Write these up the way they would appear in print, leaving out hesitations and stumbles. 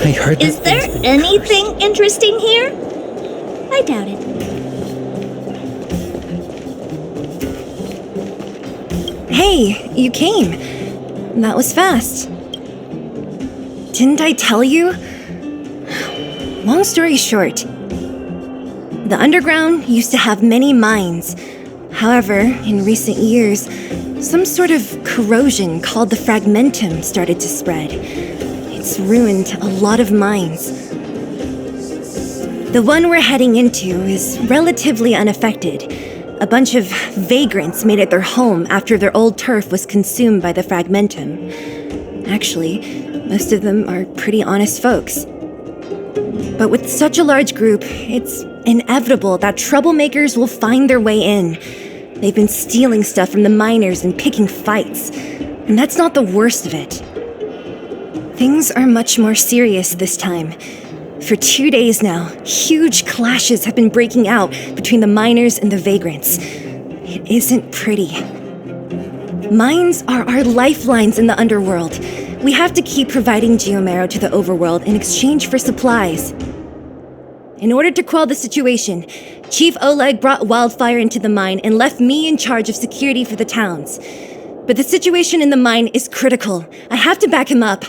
I heard that. Is there anything interesting here? I doubt it. Hey, you came. That was fast. Didn't I tell you? Long story short, the underground used to have many mines. However, in recent years, some sort of corrosion called the fragmentum started to spread. It's ruined a lot of mines. The one we're heading into is relatively unaffected. A bunch of vagrants made it their home after their old turf was consumed by the fragmentum. Actually, most of them are pretty honest folks. But with such a large group, it's inevitable that troublemakers will find their way in. They've been stealing stuff from the miners and picking fights. And that's not the worst of it. Things are much more serious this time. For 2 days now, huge clashes have been breaking out between the miners and the vagrants. It isn't pretty. Mines are our lifelines in the underworld. We have to keep providing geomarrow to the overworld in exchange for supplies. In order to quell the situation, Chief Oleg brought wildfire into the mine and left me in charge of security for the towns. But the situation in the mine is critical. I have to back him up.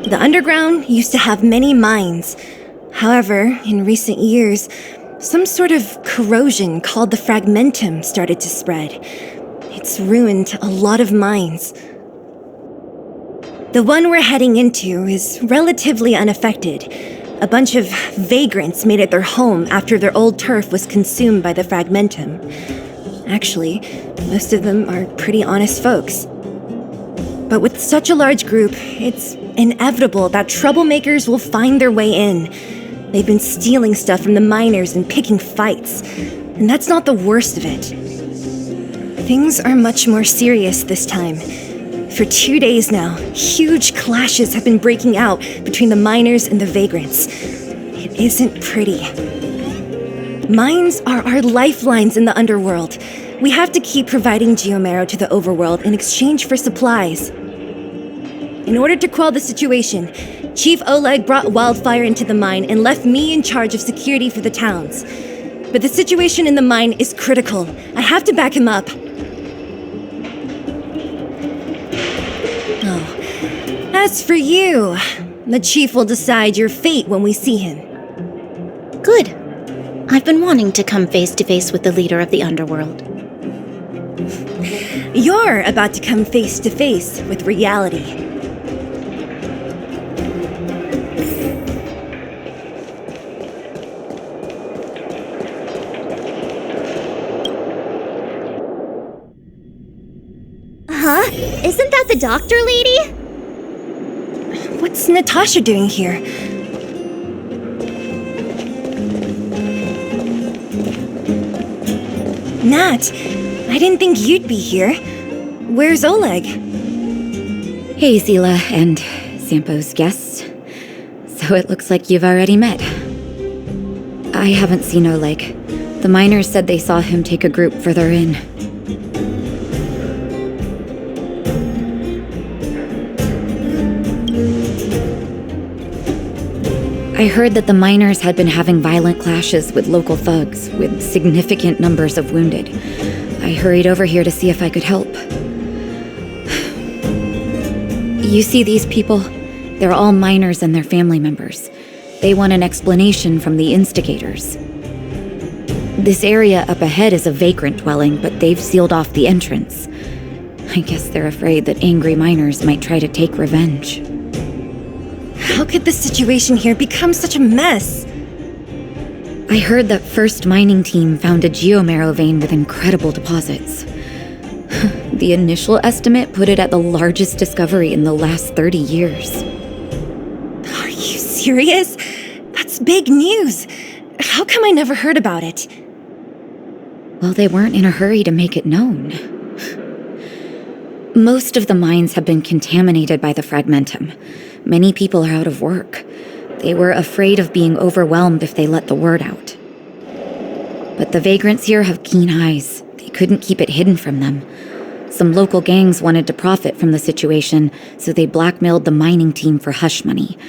The underground used to have many mines. However, in recent years, some sort of corrosion called the fragmentum started to spread. It's ruined a lot of mines. The one we're heading into is relatively unaffected. A bunch of vagrants made it their home after their old turf was consumed by the fragmentum. Actually, most of them are pretty honest folks. But with such a large group, it's inevitable that troublemakers will find their way in. They've been stealing stuff from the miners and picking fights. And that's not the worst of it. Things are much more serious this time. For 2 days now, huge clashes have been breaking out between the miners and the vagrants. It isn't pretty. Mines are our lifelines in the underworld. We have to keep providing geomarrow to the overworld in exchange for supplies. In order to quell the situation, Chief Oleg brought wildfire into the mine and left me in charge of security for the towns. But the situation in the mine is critical. I have to back him up. Oh, as for you, the chief will decide your fate when we see him. Good. I've been wanting to come face to face with the leader of the underworld. You're about to come face to face with reality. Huh? Isn't that the doctor lady? What's Natasha doing here? Nat, I didn't think you'd be here. Where's Oleg? Hey, Zila and Sampo's guests. So it looks like you've already met. I haven't seen Oleg. The miners said they saw him take a group further in. I heard that the miners had been having violent clashes with local thugs, with significant numbers of wounded. I hurried over here to see if I could help. You see these people? They're all miners and their family members. They want an explanation from the instigators. This area up ahead is a vagrant dwelling, but they've sealed off the entrance. I guess they're afraid that angry miners might try to take revenge. How could the situation here become such a mess? I heard that First Mining Team found a geomarrow vein with incredible deposits. The initial estimate put it at the largest discovery in the last 30 years. Are you serious? That's big news. How come I never heard about it? Well, they weren't in a hurry to make it known. Most of the mines have been contaminated by the fragmentum. Many people are out of work. They were afraid of being overwhelmed if they let the word out. But the vagrants here have keen eyes. They couldn't keep it hidden from them. Some local gangs wanted to profit from the situation, so they blackmailed the mining team for hush money.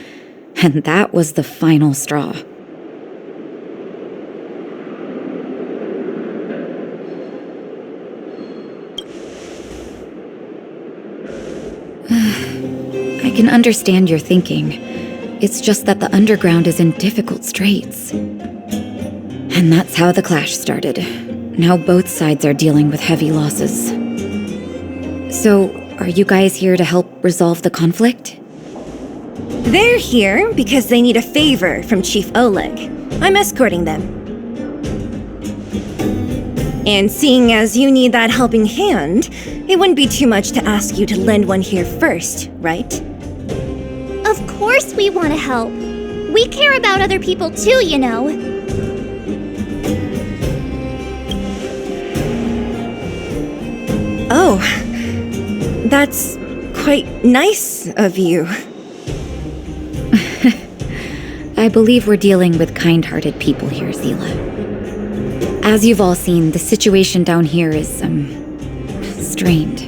And that was the final straw. I can understand your thinking. It's just that the underground is in difficult straits. And that's how the clash started. Now both sides are dealing with heavy losses. So, are you guys here to help resolve the conflict? They're here because they need a favor from Chief Oleg. I'm escorting them. And seeing as you need that helping hand, it wouldn't be too much to ask you to lend one here first, right? Of course we want to help. We care about other people too, you know. Oh, that's quite nice of you. I believe we're dealing with kind-hearted people here, Zila. As you've all seen, the situation down here is, strained.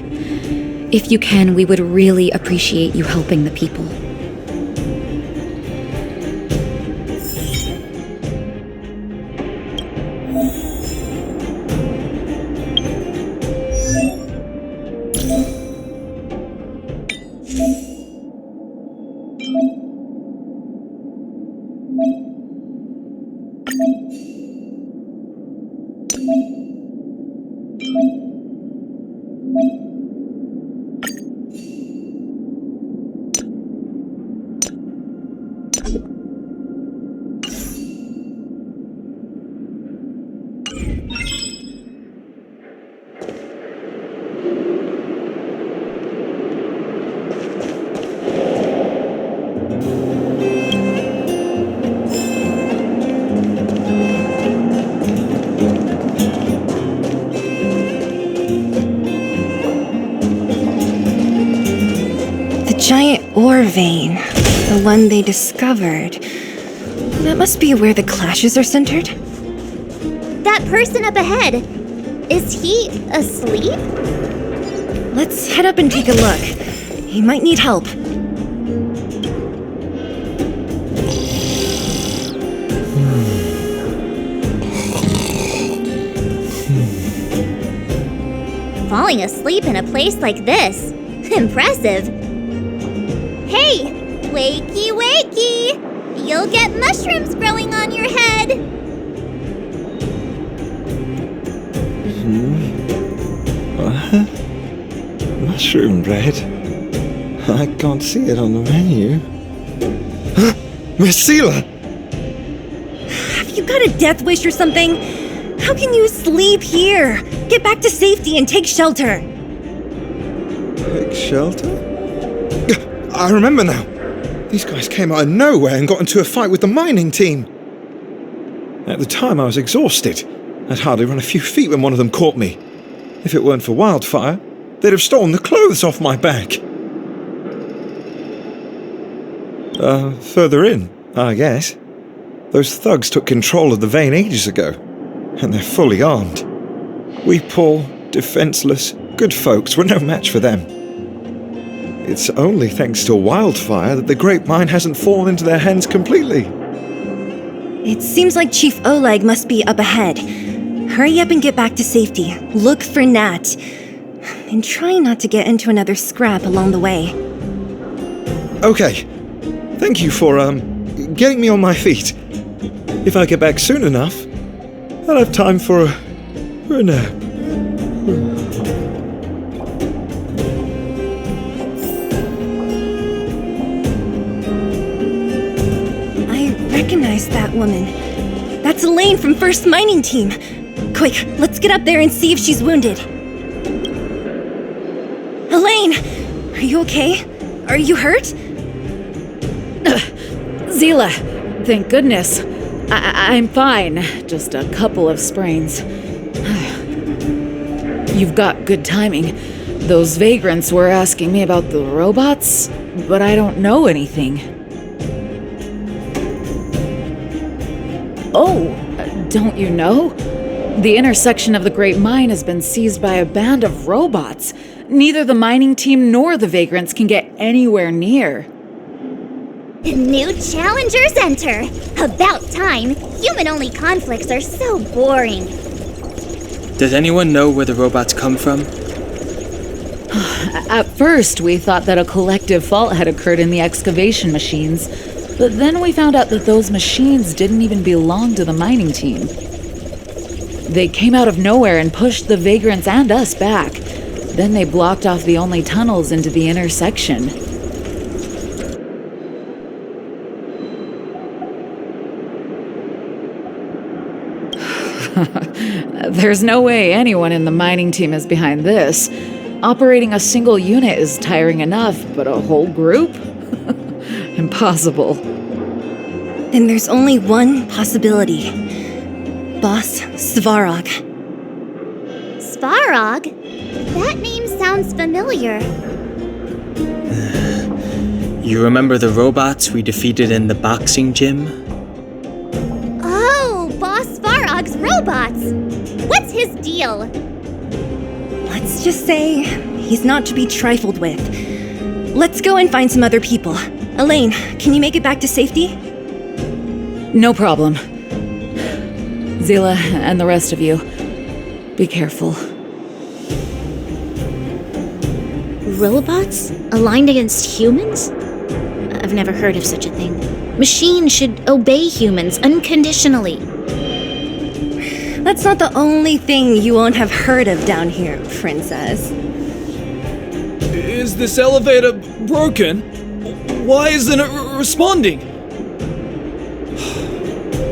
If you can, we would really appreciate you helping the people. Giant ore vein, the one they discovered. That must be where the clashes are centered. That person up ahead, is he asleep? Let's head up and take a look. He might need help. Falling asleep in a place like this. Impressive. Hey, wakey wakey! You'll get mushrooms growing on your head! Mushroom bread? I can't see it on the menu. Miss Zila! Have you got a death wish or something? How can you sleep here? Get back to safety and take shelter. Take shelter? I remember now. These guys came out of nowhere and got into a fight with the mining team. At the time, I was exhausted. I'd hardly run a few feet when one of them caught me. If it weren't for wildfire, they'd have stolen the clothes off my back. Further in, I guess. Those thugs took control of the vein ages ago, and they're fully armed. We poor, defenseless, good folks were no match for them. It's only thanks to wildfire that the great mine hasn't fallen into their hands completely. It seems like Chief Oleg must be up ahead. Hurry up and get back to safety. Look for Nat. And try not to get into another scrap along the way. Okay. Thank you for, getting me on my feet. If I get back soon enough, I'll have time for a nap. Recognize that woman. That's Elaine from First Mining Team. Quick, let's get up there and see if she's wounded. Elaine! Are you okay? Are you hurt? Zila, thank goodness. I'm fine. Just a couple of sprains. You've got good timing. Those vagrants were asking me about the robots, but I don't know anything. Oh, don't you know? The intersection of the Great Mine has been seized by a band of robots. Neither the mining team nor the vagrants can get anywhere near. New challengers enter! About time! Human-only conflicts are so boring. Does anyone know where the robots come from? At first, we thought that a collective fault had occurred in the excavation machines, but then we found out that those machines didn't even belong to the mining team. They came out of nowhere and pushed the vagrants and us back. Then they blocked off the only tunnels into the intersection. There's no way anyone in the mining team is behind this. Operating a single unit is tiring enough, but a whole group? Impossible. Then there's only one possibility. Boss Svarog. Svarog? That name sounds familiar. You remember the robots we defeated in the boxing gym? Oh, Boss Svarog's robots! What's his deal? Let's just say he's not to be trifled with. Let's go and find some other people. Elaine, can you make it back to safety? No problem. Zila and the rest of you, be careful. Robots? Aligned against humans? I've never heard of such a thing. Machines should obey humans unconditionally. That's not the only thing you won't have heard of down here, princess. Is this elevator broken? Why isn't it responding?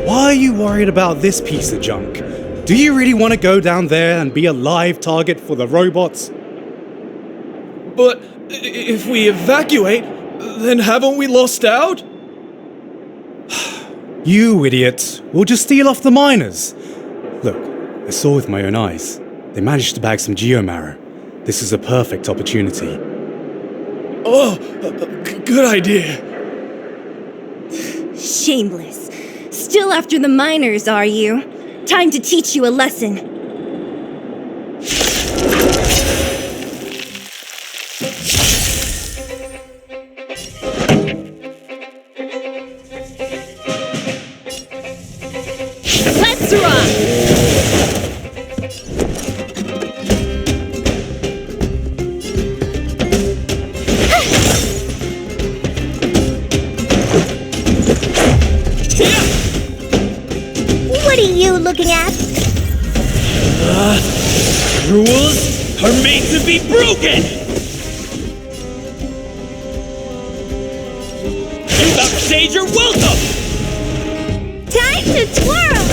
Why are you worried about this piece of junk? Do you really want to go down there and be a live target for the robots? But if we evacuate, then haven't we lost out? You idiots! We'll just steal off the miners. Look, I saw with my own eyes. They managed to bag some geomarrow. This is a perfect opportunity. Oh, good idea. Shameless. Still after the miners, are you? Time to teach you a lesson. Let's rock! What are you looking at? Rules are made to be broken! You upstage your welcome! Time to twirl!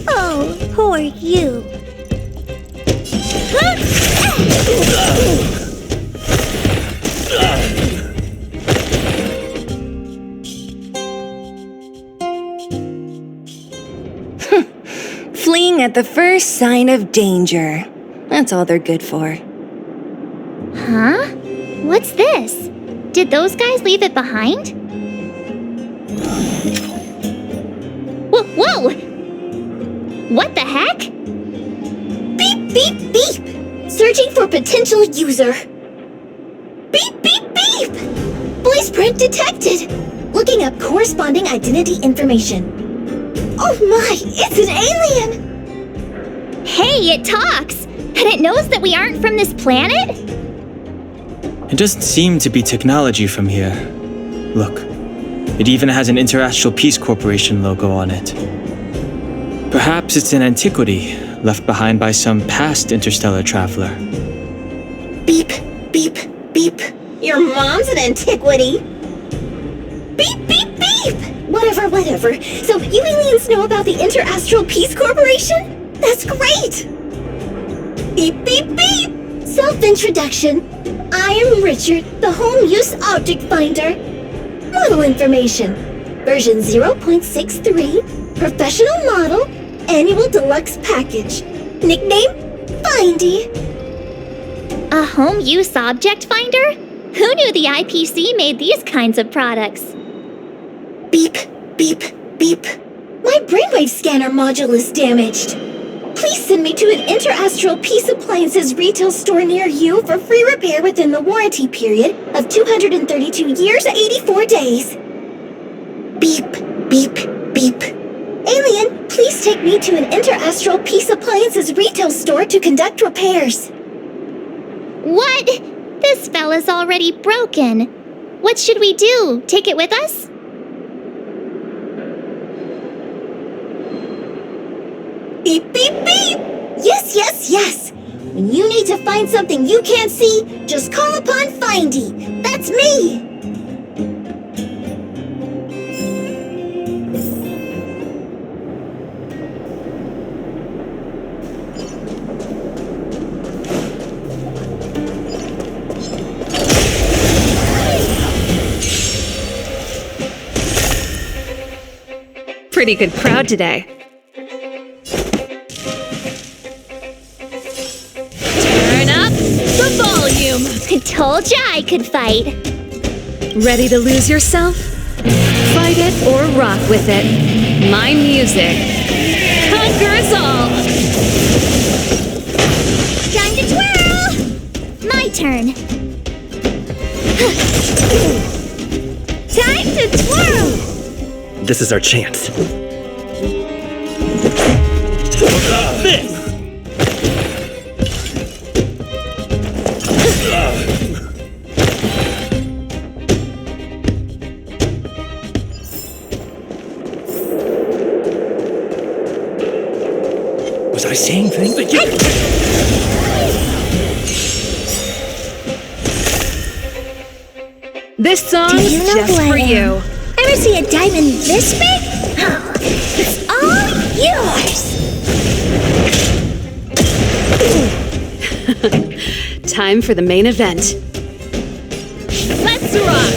Oh, poor you. Fleeing at the first sign of danger. That's all they're good for. Huh? What's this? Did those guys leave it behind? Whoa! What the heck? Beep, beep, beep! Searching for potential user. Beep, beep, beep! Voice print detected. Looking up corresponding identity information. Oh my, it's an alien! Hey, it talks! And it knows that we aren't from this planet? It doesn't seem to be technology from here. Look, it even has an Interastral Peace Corporation logo on it. Perhaps it's an antiquity left behind by some past interstellar traveler. Beep, beep, beep. Your mom's an antiquity. Beep, beep, beep! Whatever. So you aliens know about the Interastral Peace Corporation? That's great! Beep, beep, beep! Self-introduction. I am Richard, the Home Use Object Finder. Model information. Version 0.63. Professional model. Annual deluxe package. Nickname? Findy. A home use object finder? Who knew the IPC made these kinds of products? Beep, beep, beep. My brainwave scanner module is damaged. please send me to an Interastral Peace Appliances retail store near you for free repair within the warranty period of 232 years, 84 days. Beep, beep, beep. Alien, please take me to an Interastral Peace Appliances retail store to conduct repairs. What? This fella's already broken. What should we do? Take it with us? Beep, beep, beep! Yes, yes, yes! When you need to find something you can't see, just call upon Findy. That's me! Pretty good crowd today. Turn up the volume. I told ya I could fight. Ready to lose yourself? Fight it or rock with it. My music conquers all. Time to twirl. My turn. Time to twirl. This is our chance. This! Was I saying things that you... This song is just for you. Ever see a diamond this big? Oh, it's all yours! Time for the main event. Let's rock!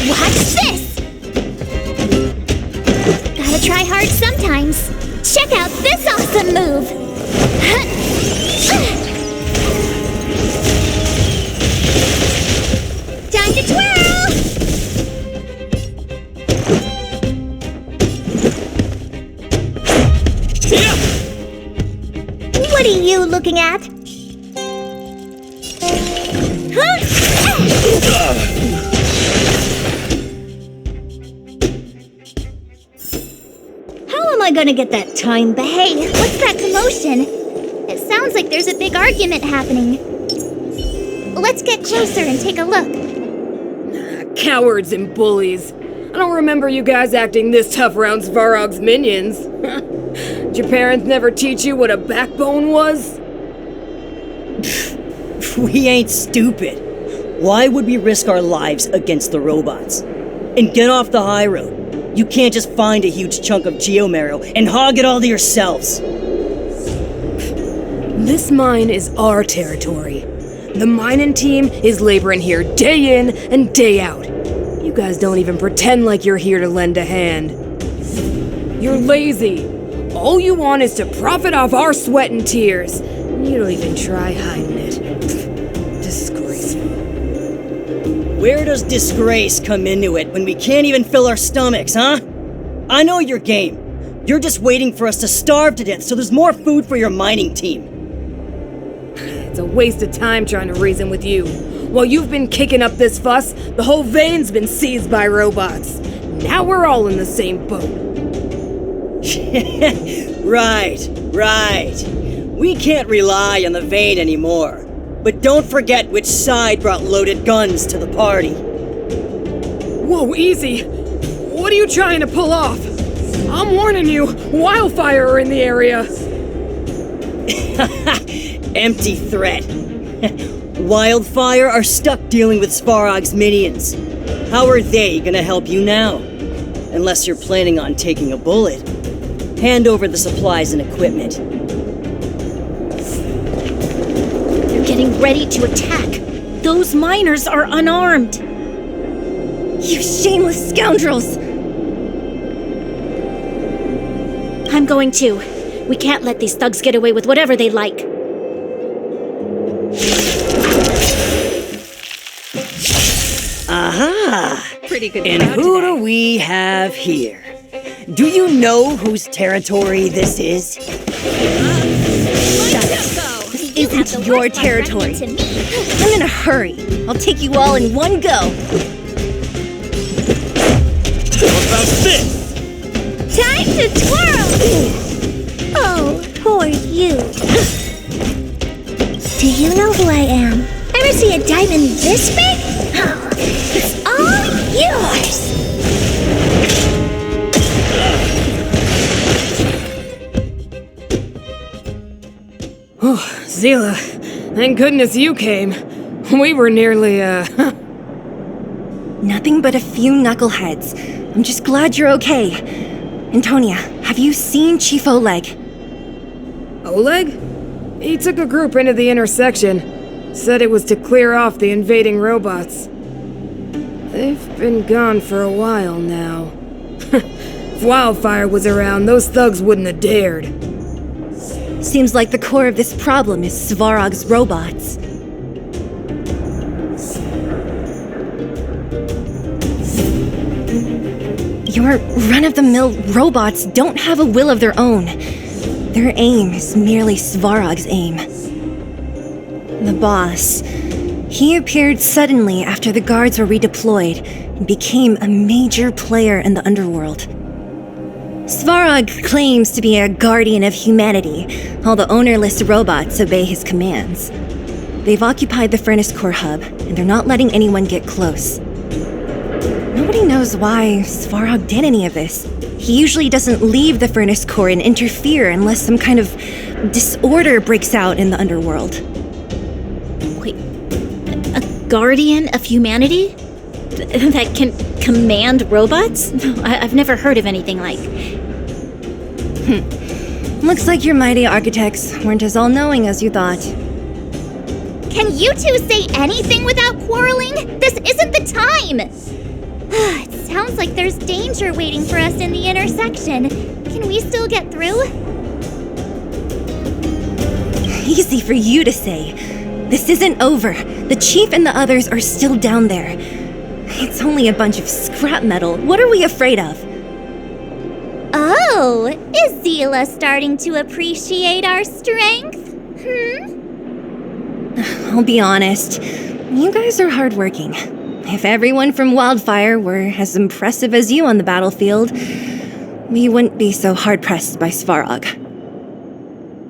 Watch this! Gotta try hard sometimes. Check out this awesome move! Time to twirl! What are you looking at? How am I gonna get that time back? Hey, what's that commotion? It sounds like there's a big argument happening. Let's get closer and take a look. Cowards and bullies. I don't remember you guys acting this tough around Svarog's minions. Did your parents never teach you what a backbone was? We ain't stupid. Why would we risk our lives against the robots? And get off the high road. You can't just find a huge chunk of geomarrow and hog it all to yourselves. This mine is our territory. The mining team is laboring here day in and day out. You guys don't even pretend like you're here to lend a hand. You're lazy. All you want is to profit off our sweat and tears. You don't even try hiding it. Disgraceful. Where does disgrace come into it when we can't even fill our stomachs, huh? I know your game. You're just waiting for us to starve to death so there's more food for your mining team. It's a waste of time trying to reason with you. While you've been kicking up this fuss, the whole vein's been seized by robots. Now we're all in the same boat. Right. We can't rely on the vein anymore. But don't forget which side brought loaded guns to the party. Whoa, easy. What are you trying to pull off? I'm warning you, wildfire are in the area. Empty threat. Wildfire are stuck dealing with Svarog's minions. How are they gonna help you now? Unless you're planning on taking a bullet. Hand over the supplies and equipment. They're getting ready to attack. Those miners are unarmed. You shameless scoundrels! I'm going too. We can't let these thugs get away with whatever they like. Aha! pretty good And who do we have here? Do you know whose territory this is? This isn't your territory. I'm in a hurry. I'll take you all in one go. What about this? Time to twirl! Oh, poor you. Do you know who I am? Ever see a diamond this big? Oh, it's all yours! Oh, Zila, thank goodness you came. We were nearly, Nothing but a few knuckleheads. I'm just glad you're okay. Antonia, have you seen Chief Oleg? Oleg? He took a group into the intersection. Said it was to clear off the invading robots. They've been gone for a while now. If Wildfire was around, those thugs wouldn't have dared. Seems like the core of this problem is Svarog's robots. Your run-of-the-mill robots don't have a will of their own. Their aim is merely Svarog's aim. The boss. He appeared suddenly after the guards were redeployed and became a major player in the underworld. Svarog claims to be a guardian of humanity, while the ownerless robots obey his commands. They've occupied the Furnace Core hub, and they're not letting anyone get close. Nobody knows why Svarog did any of this. He usually doesn't leave the Furnace Core and interfere unless some kind of disorder breaks out in the underworld. Wait, a guardian of humanity? That can command robots? I've never heard of anything like. Looks like your mighty architects weren't as all-knowing as you thought. Can you two say anything without quarreling? This isn't the time! It sounds like there's danger waiting for us in the intersection. Can we still get through? Easy for you to say. This isn't over. The chief and the others are still down there. It's only a bunch of scrap metal. What are we afraid of? Oh, is Zila starting to appreciate our strength? I'll be honest. You guys are hardworking. If everyone from Wildfire were as impressive as you on the battlefield, we wouldn't be so hard-pressed by Svarog.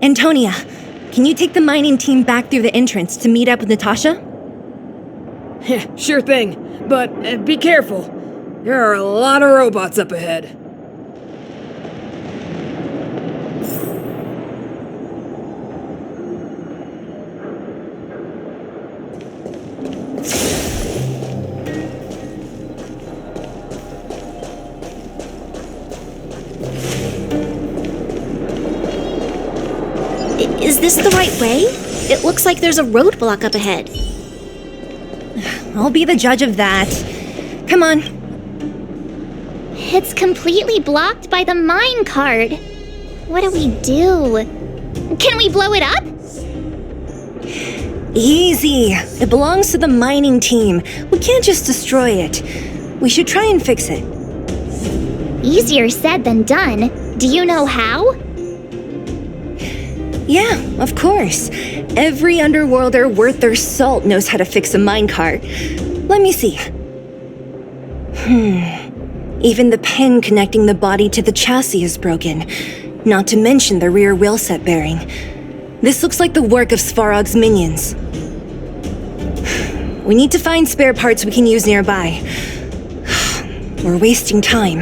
Antonia, can you take the mining team back through the entrance to meet up with Natasha? Sure thing, but be careful. There are a lot of robots up ahead. Is this the right way? It looks like there's a roadblock up ahead. I'll be the judge of that. Come on. It's completely blocked by the mine cart. What do we do? Can we blow it up? Easy. It belongs to the mining team. We can't just destroy it. We should try and fix it. Easier said than done. Do you know how? Yeah, of course. Every underworlder worth their salt knows how to fix a minecart. Let me see. Even the pin connecting the body to the chassis is broken. Not to mention the rear wheel set bearing. This looks like the work of Svarog's minions. We need to find spare parts we can use nearby. We're wasting time.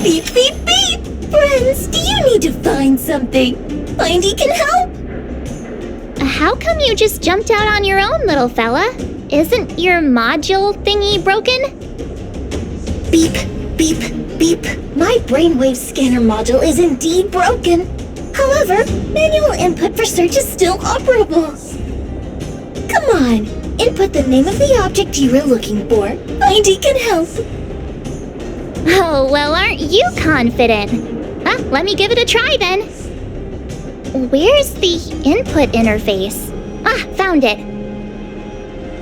Beep, beep, beep! Friends, do you need to find something? Mindy can help! How come you just jumped out on your own, little fella? Isn't your module thingy broken? Beep, beep, beep. My brainwave scanner module is indeed broken. However, manual input for search is still operable. Come on, input the name of the object you were looking for. Mindy can help. Oh, well, aren't you confident? Let me give it a try then. Where's the input interface? Found it.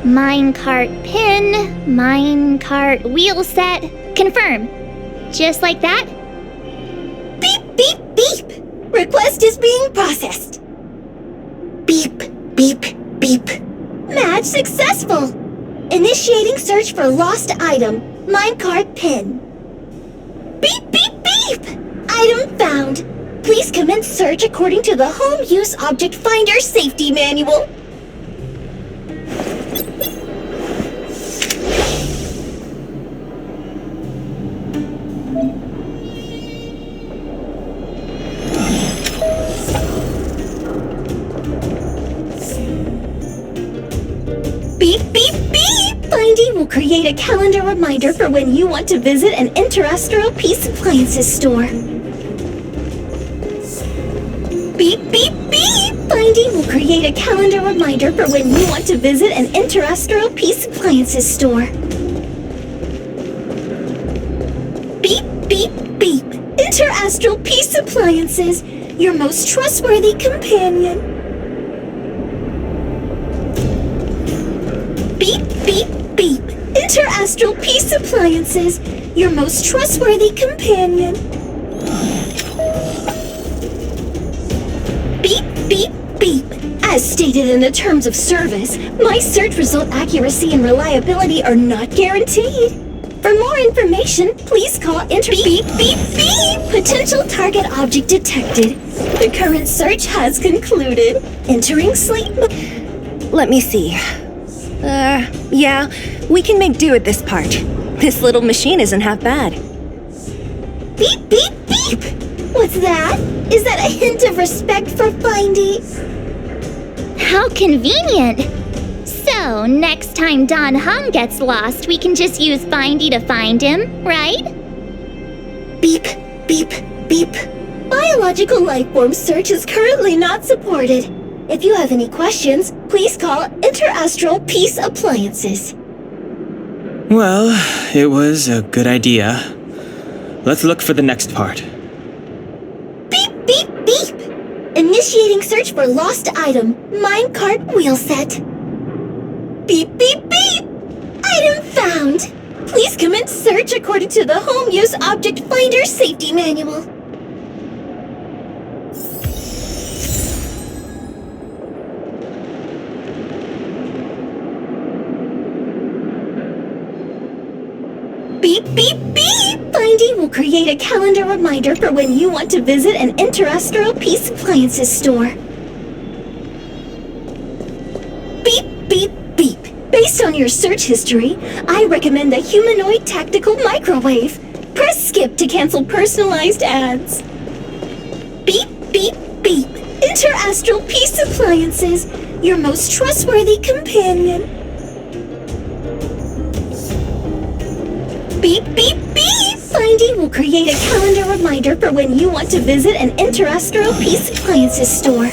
Minecart pin, minecart wheel set. Confirm. Just like that? Beep, beep, beep. Request is being processed. Beep, beep, beep. Match successful. Initiating search for lost item, minecart pin. Beep, beep, beep. Item found. Please commence search according to the Home Use Object Finder Safety Manual. Beep, beep, beep! Findy will create a calendar reminder for when you want to visit an Interastral Peace Appliances store. Beep, beep, beep! Findy will create a calendar reminder for when you want to visit an Interastral Peace Appliances store. Beep, beep, beep! Interastral Peace Appliances, your most trustworthy companion. Beep, beep, beep. Interastral Peace Appliances, your most trustworthy companion. Beep, beep, beep. As stated in the terms of service, my search result accuracy and reliability are not guaranteed. For more information, please call Beep, beep, beep, beep. Potential target object detected. The current search has concluded. Entering sleep. Let me see. Yeah, we can make do with this part. This little machine isn't half bad. Beep, beep, beep! What's that? Is that a hint of respect for Findy? How convenient! So, next time Don Hum gets lost, we can just use Findy to find him, right? Beep, beep, beep. Biological life form search is currently not supported. If you have any questions, please call Interastral Peace Appliances. Well, it was a good idea. Let's look for the next part. Beep, beep, beep! Initiating search for lost item, minecart wheel set. Beep, beep, beep! Item found! Please commence search according to the Home Use Object Finder Safety Manual. Beep, beep, beep! Findy will create a calendar reminder for when you want to visit an Interastral Peace Appliances store. Beep, beep, beep! Based on your search history, I recommend the humanoid tactical microwave. Press skip to cancel personalized ads. Beep, beep, beep! Interastral Peace Appliances, your most trustworthy companion. Beep, beep, beep! Findy will create a calendar reminder for when you want to visit an Interastral Peace Appliances store.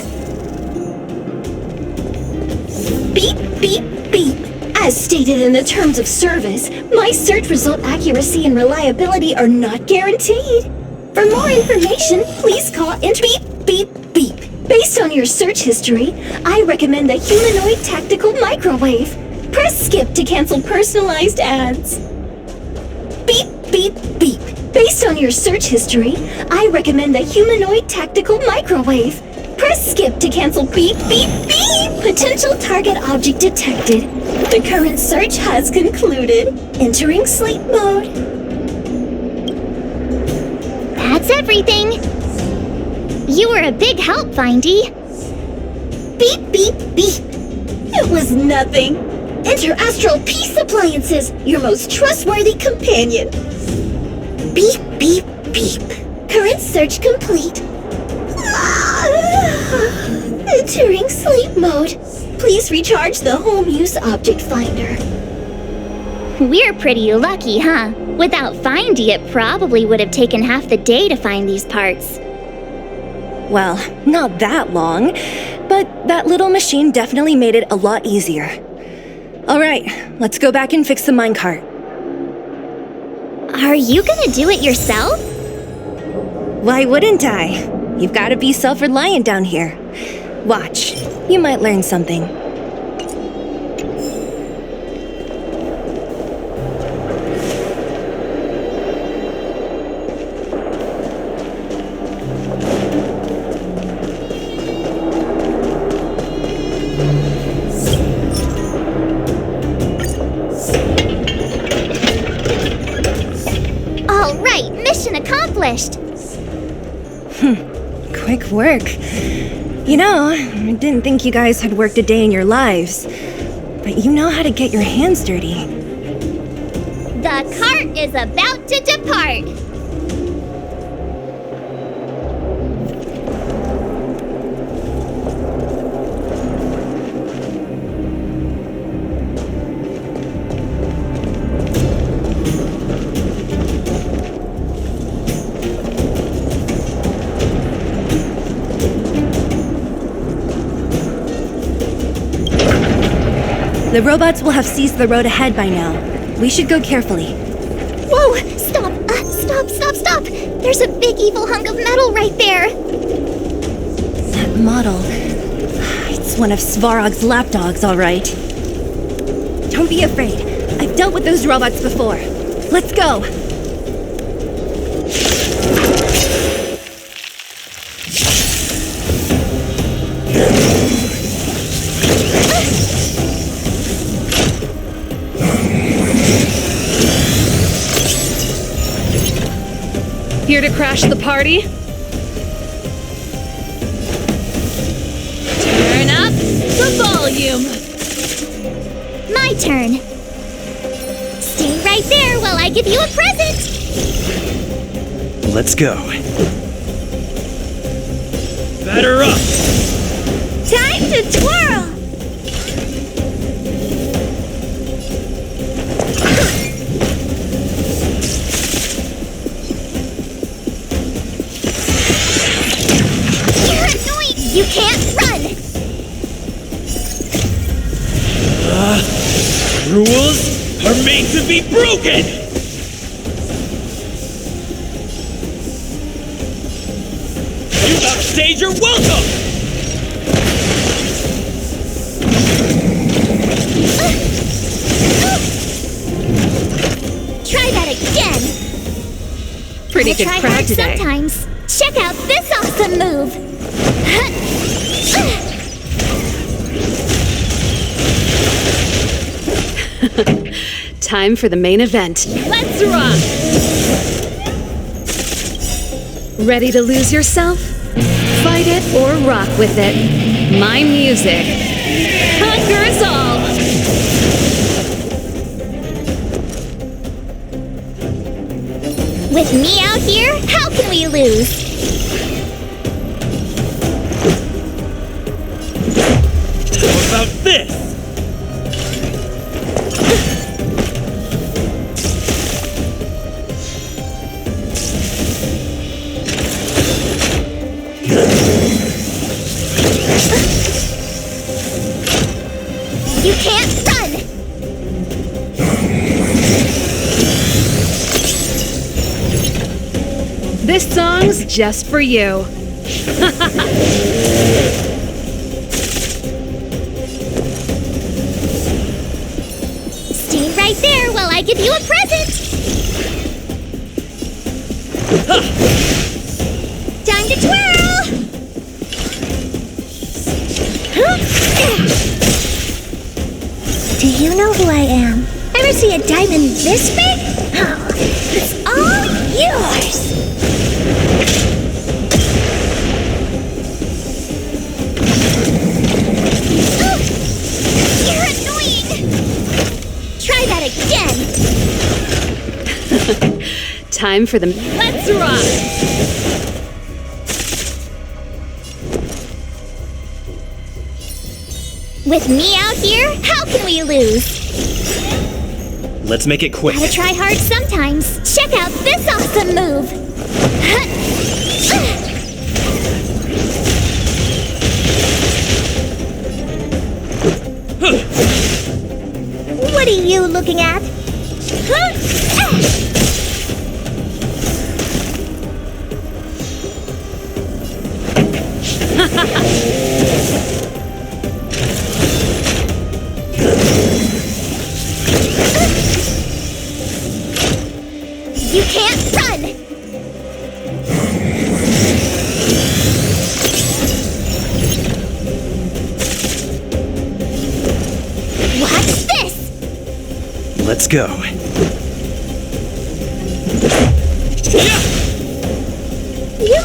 Beep, beep, beep! As stated in the terms of service, my search result accuracy and reliability are not guaranteed. For more information, please call Beep, beep, beep! Based on your search history, I recommend the humanoid tactical microwave. Press skip to cancel personalized ads. Beep, beep, beep. Based on your search history, I recommend the humanoid tactical microwave. Press skip to cancel beep, beep, beep. Potential target object detected. The current search has concluded. Entering sleep mode. That's everything. You were a big help, Findy. Beep, beep, beep. It was nothing. Interastral Peace Appliances, your most trustworthy companion. Beep, beep, beep. Current search complete. Entering sleep mode. Please recharge the Home Use Object Finder. We're pretty lucky, huh? Without Findy, it probably would have taken half the day to find these parts. Well, not that long, but that little machine definitely made it a lot easier. All right, let's go back and fix the minecart. Are you gonna do it yourself? Why wouldn't I? You've got to be self-reliant down here. Watch, you might learn something. accomplished. Quick work. You know, I didn't think you guys had worked a day in your lives, but you know how to get your hands dirty. The cart is about to depart. The robots will have seized the road ahead by now. We should go carefully. Whoa! Stop! Stop! There's a big evil hunk of metal right there! That model... It's one of Svarog's lapdogs, all right. Don't be afraid. I've dealt with those robots before. Let's go! Here to crash the party? Turn up the volume! My turn. Stay right there while I give you a present! Let's go. Batter up! Time to twirl! You can't run! Rules are made to be broken! You outstayed your welcome! Try that again! Pretty good try crowd hard today. Sometimes. Check out this awesome move! Time for the main event. Let's rock! Ready to lose yourself? Fight it or rock with it. My music conquers all! With me out here, how can we lose? How about this? You can't run! This song's just for you. Stay right there while I give you a present! Time to twirl! Do you know who I am? Ever see a diamond this big? Oh, it's all yours! Oh, you're annoying! Try that again! Time for the... Let's rock! With me out here, how can we lose? Let's make it quick. Gotta try hard sometimes. Check out this awesome move! What are you looking at? You can't run! Watch this! Let's go.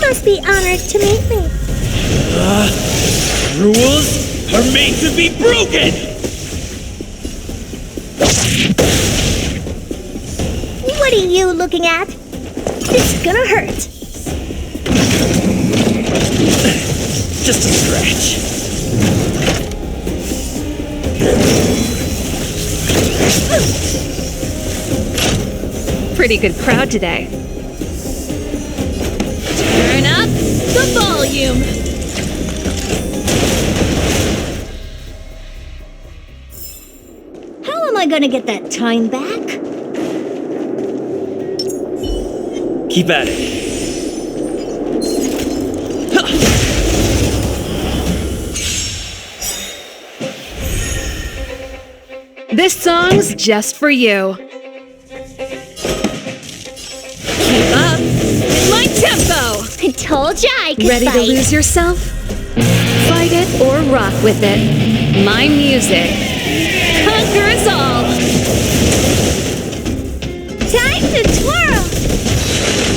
must be honored to meet me. Rules are made to be broken! What are you looking at? It's gonna hurt. Just a scratch. Pretty good crowd today. Turn up the volume. How am I gonna get that time back? Keep at it. This song's just for you. Keep up with my tempo. I told ya I could Ready fight. to lose yourself? Fight it or rock with it. My music conquers all. Time to twirl.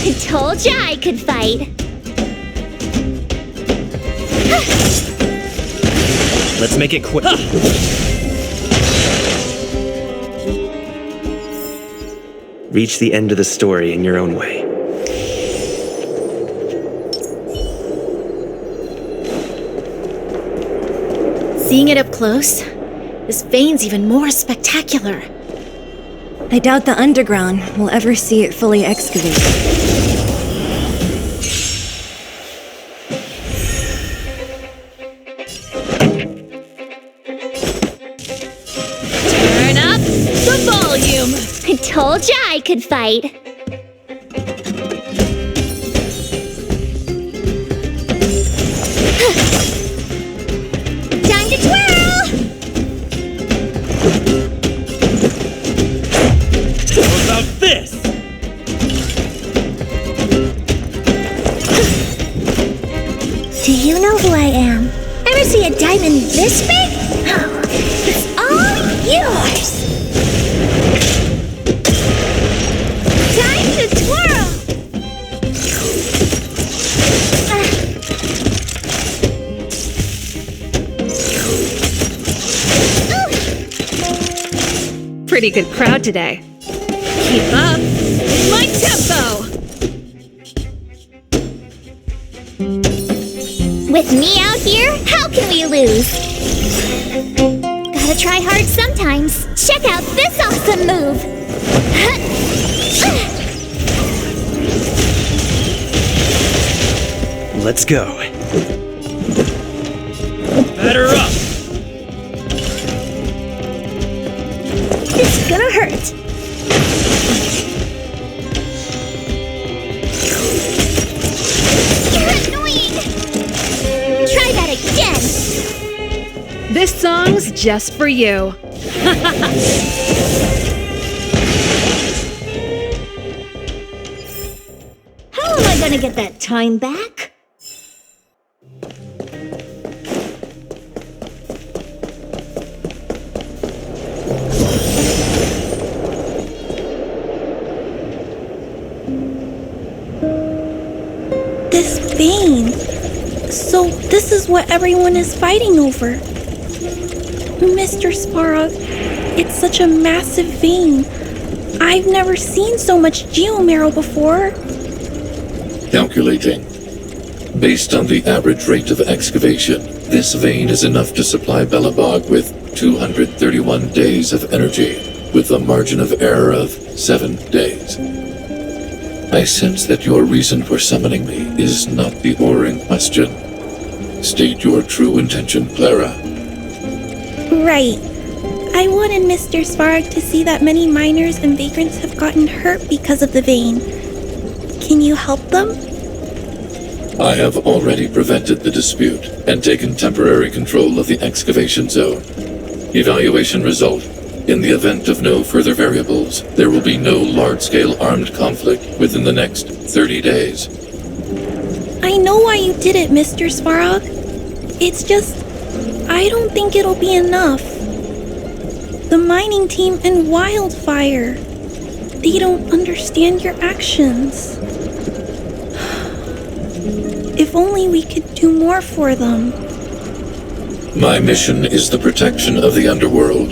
I told ya I could fight. Let's make it quick. Reach the end of the story in your own way. Seeing it up close, this vein's even more spectacular. I doubt the underground will ever see it fully excavated. Turn up the volume. I told ya I could fight. Time to twirl. How about this? Do you know who I am? Ever see a diamond this big? It's all yours. Time to twirl. Pretty good crowd today. Keep up with my tempo. With me out here, how can we lose? Gotta try hard sometimes. Check out this awesome move. Let's go. Batter up! It's gonna hurt. You're annoying. Try that again. This song's just for you. How am I gonna get that time back? This vein. So this is what everyone is fighting over. Mr. Sparrow, it's such a massive vein. I've never seen so much geomarrow before. Calculating. Based on the average rate of excavation, this vein is enough to supply Belobog with 231 days of energy, with a margin of error of 7 days. I sense that your reason for summoning me is not the ore in question. State your true intention, Clara. Right. I wanted Mr. Sparrow to see that many miners and vagrants have gotten hurt because of the vein. Can you help them? I have already prevented the dispute and taken temporary control of the excavation zone. Evaluation result. In the event of no further variables, there will be no large-scale armed conflict within the next 30 days. I know why you did it, Mr. Sparrow. It's just, I don't think it'll be enough. The mining team and Wildfire, they don't understand your actions. If only we could do more for them. My mission is the protection of the underworld.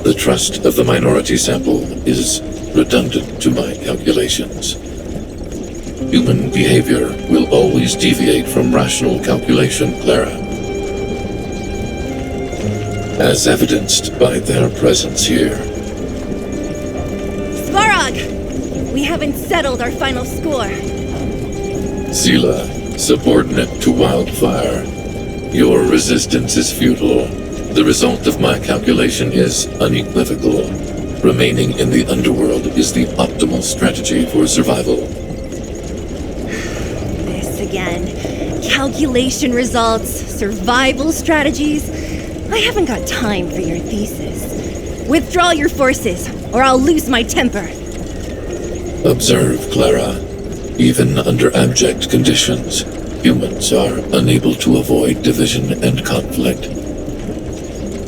The trust of the minority sample is redundant to my calculations. Human behavior will always deviate from rational calculation, Clara. As evidenced by their presence here. Svarog! We haven't settled our final score. Sela, subordinate to Wildfire. Your resistance is futile. The result of my calculation is unequivocal. Remaining in the underworld is the optimal strategy for survival. This again. Calculation results, survival strategies. I haven't got time for your thesis. Withdraw your forces, or I'll lose my temper. Observe, Clara. Even under abject conditions, humans are unable to avoid division and conflict.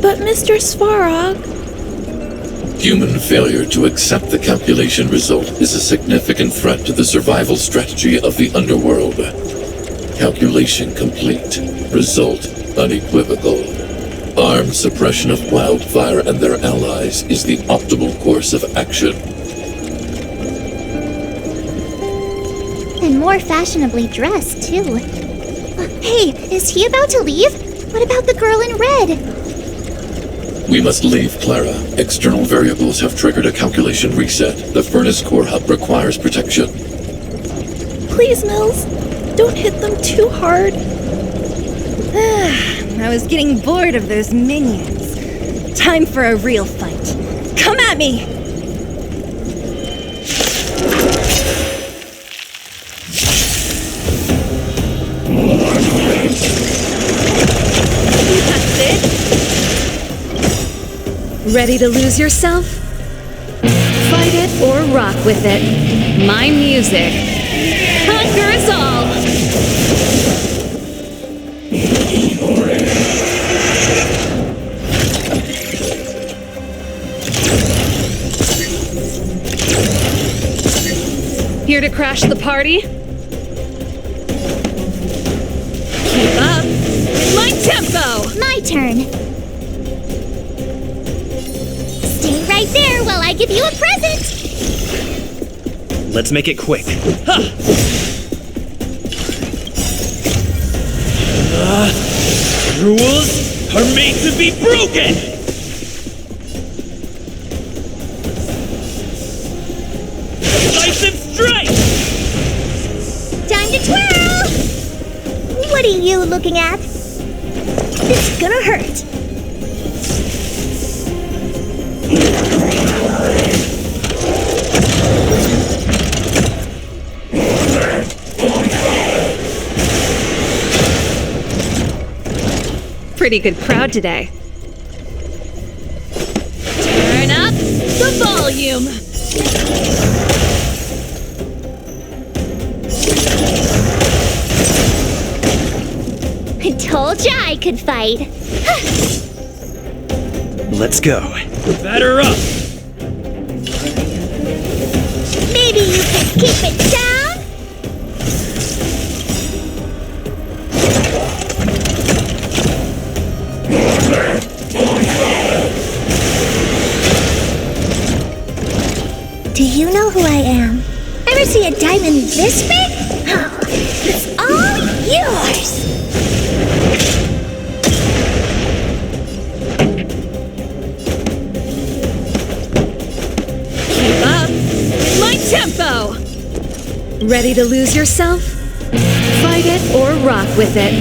But Mr. Svarog... Human failure to accept the calculation result is a significant threat to the survival strategy of the underworld. Calculation complete. Result unequivocal. Armed suppression of Wildfire and their allies is the optimal course of action. And more fashionably dressed, too. Hey, is he about to leave? What about the girl in red? We must leave, Clara. External variables have triggered a calculation reset. The furnace core hub requires protection. Please, Mills, don't hit them too hard. I was getting bored of those minions. Time for a real fight. Come at me! That's it. Ready to lose yourself? Fight it or rock with it. My music conquers all! Here to crash the party? Keep up! My tempo! My turn. Stay right there while I give you a present! Let's make it quick. Rules are made to be broken! Decisive strike! Time to twirl! What are you looking at? It's gonna hurt. Pretty good crowd today. Turn up the volume. I told ya I could fight. Let's go. Batter up! Maybe you can keep it down? Do you know who I am? Ever see a diamond this big? Oh, it's all yours! Keep up! My tempo! Ready to lose yourself? Fight it or rock with it.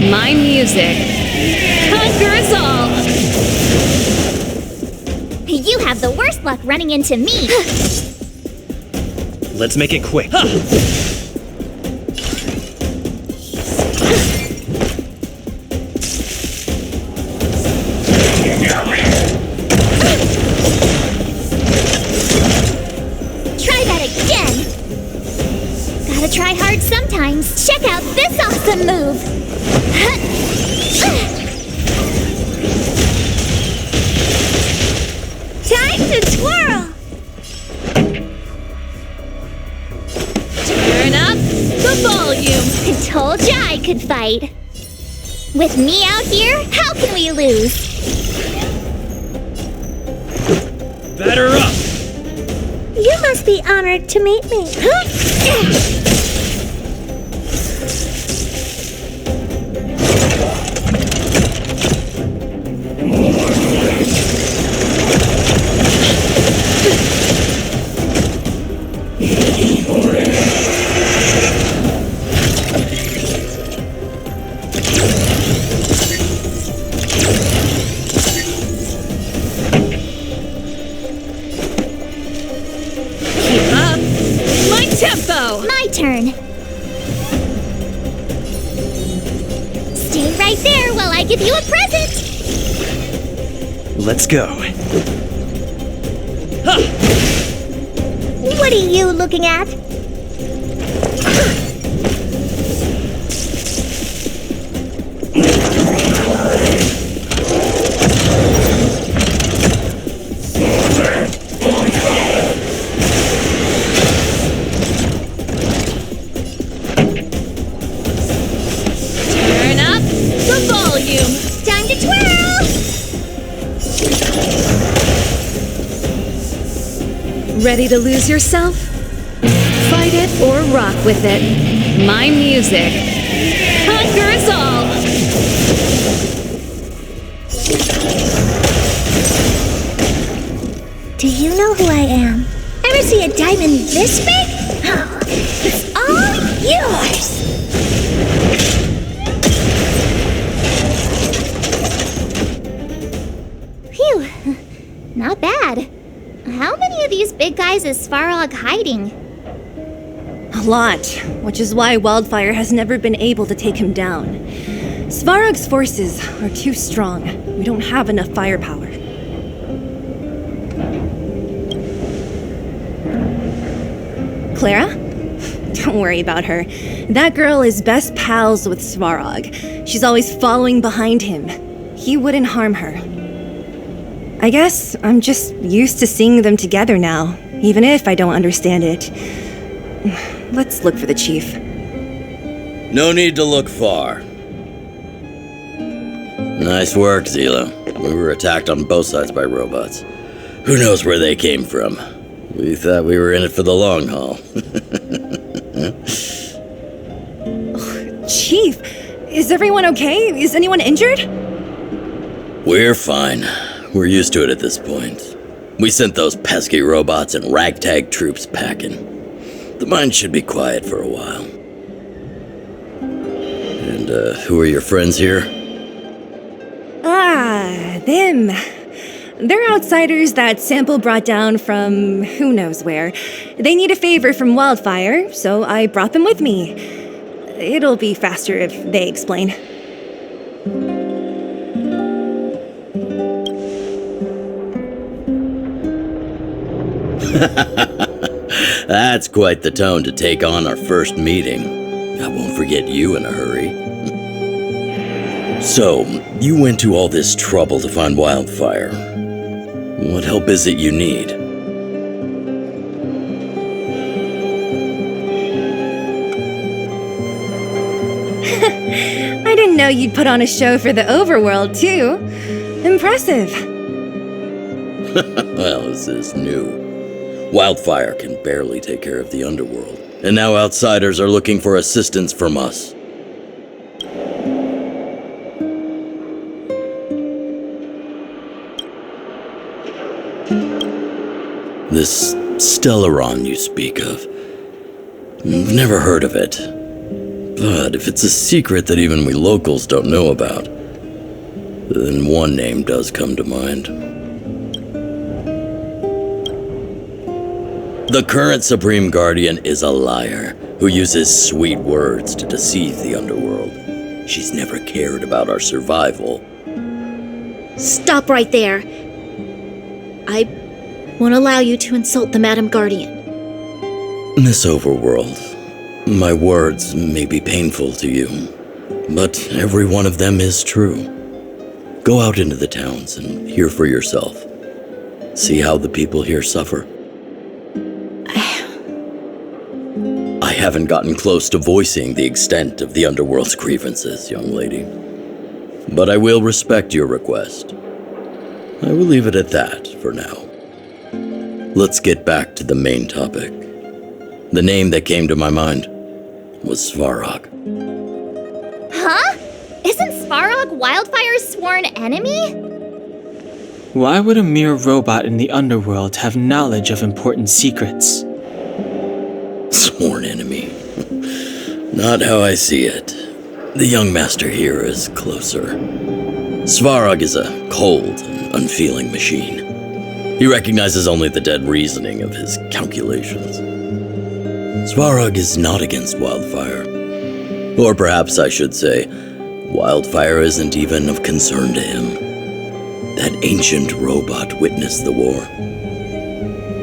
My music conquers all! You have the worst luck running into me. Let's make it quick. Try that again. Gotta try hard sometimes. Check out this awesome move. Time to twirl. Turn could fight. With me out here, how can we lose? Batter up! You must be honored to meet me. My turn. Stay right there while I give you a present. Let's go. What are you looking at? Turn up the volume. Time to twirl. Ready to lose yourself? Fight it or rock with it. My music conquers all. Do you know who I am? Ever see a diamond this big? Oh, it's all yours! Phew. Not bad. How many of these big guys is Svarog hiding? A lot, which is why Wildfire has never been able to take him down. Svarog's forces are too strong. We don't have enough firepower. Clara? Don't worry about her. That girl is best pals with Svarog. She's always following behind him. He wouldn't harm her. I guess I'm just used to seeing them together now, even if I don't understand it. Let's look for the chief. No need to look far. Nice work, Zila. We were attacked on both sides by robots. Who knows where they came from? We thought we were in it for the long haul. Chief, is everyone okay? Is anyone injured? We're fine. We're used to it at this point. We sent those pesky robots and ragtag troops packing. The mine should be quiet for a while. And, who are your friends here? Ah, them. They're outsiders that Sample brought down from who knows where. They need a favor from Wildfire, so I brought them with me. It'll be faster if they explain. That's quite the tone to take on our first meeting. I won't forget you in a hurry. So, you went to all this trouble to find Wildfire. What help is it you need? I didn't know you'd put on a show for the overworld, too. Impressive. Well, this is new. Wildfire can barely take care of the underworld, and now outsiders are looking for assistance from us. This Stellaron you speak of, I've never heard of it. But if it's a secret that even we locals don't know about, then one name does come to mind. The current Supreme Guardian is a liar who uses sweet words to deceive the underworld. She's never cared about our survival. Stop right there. I won't allow you to insult the Madam Guardian. This overworld, my words may be painful to you, but every one of them is true. Go out into the towns and hear for yourself. See how the people here suffer. I haven't gotten close to voicing the extent of the Underworld's grievances, young lady. But I will respect your request. I will leave it at that for now. Let's get back to the main topic. The name that came to my mind was Svarog. Huh? Isn't Svarog Wildfire's sworn enemy? Why would a mere robot in the underworld have knowledge of important secrets? Sworn enemy. Not how I see it. The young master here is closer. Svarog is a cold and unfeeling machine. He recognizes only the dead reasoning of his calculations. Svarog is not against Wildfire. Or perhaps I should say, Wildfire isn't even of concern to him. That ancient robot witnessed the war.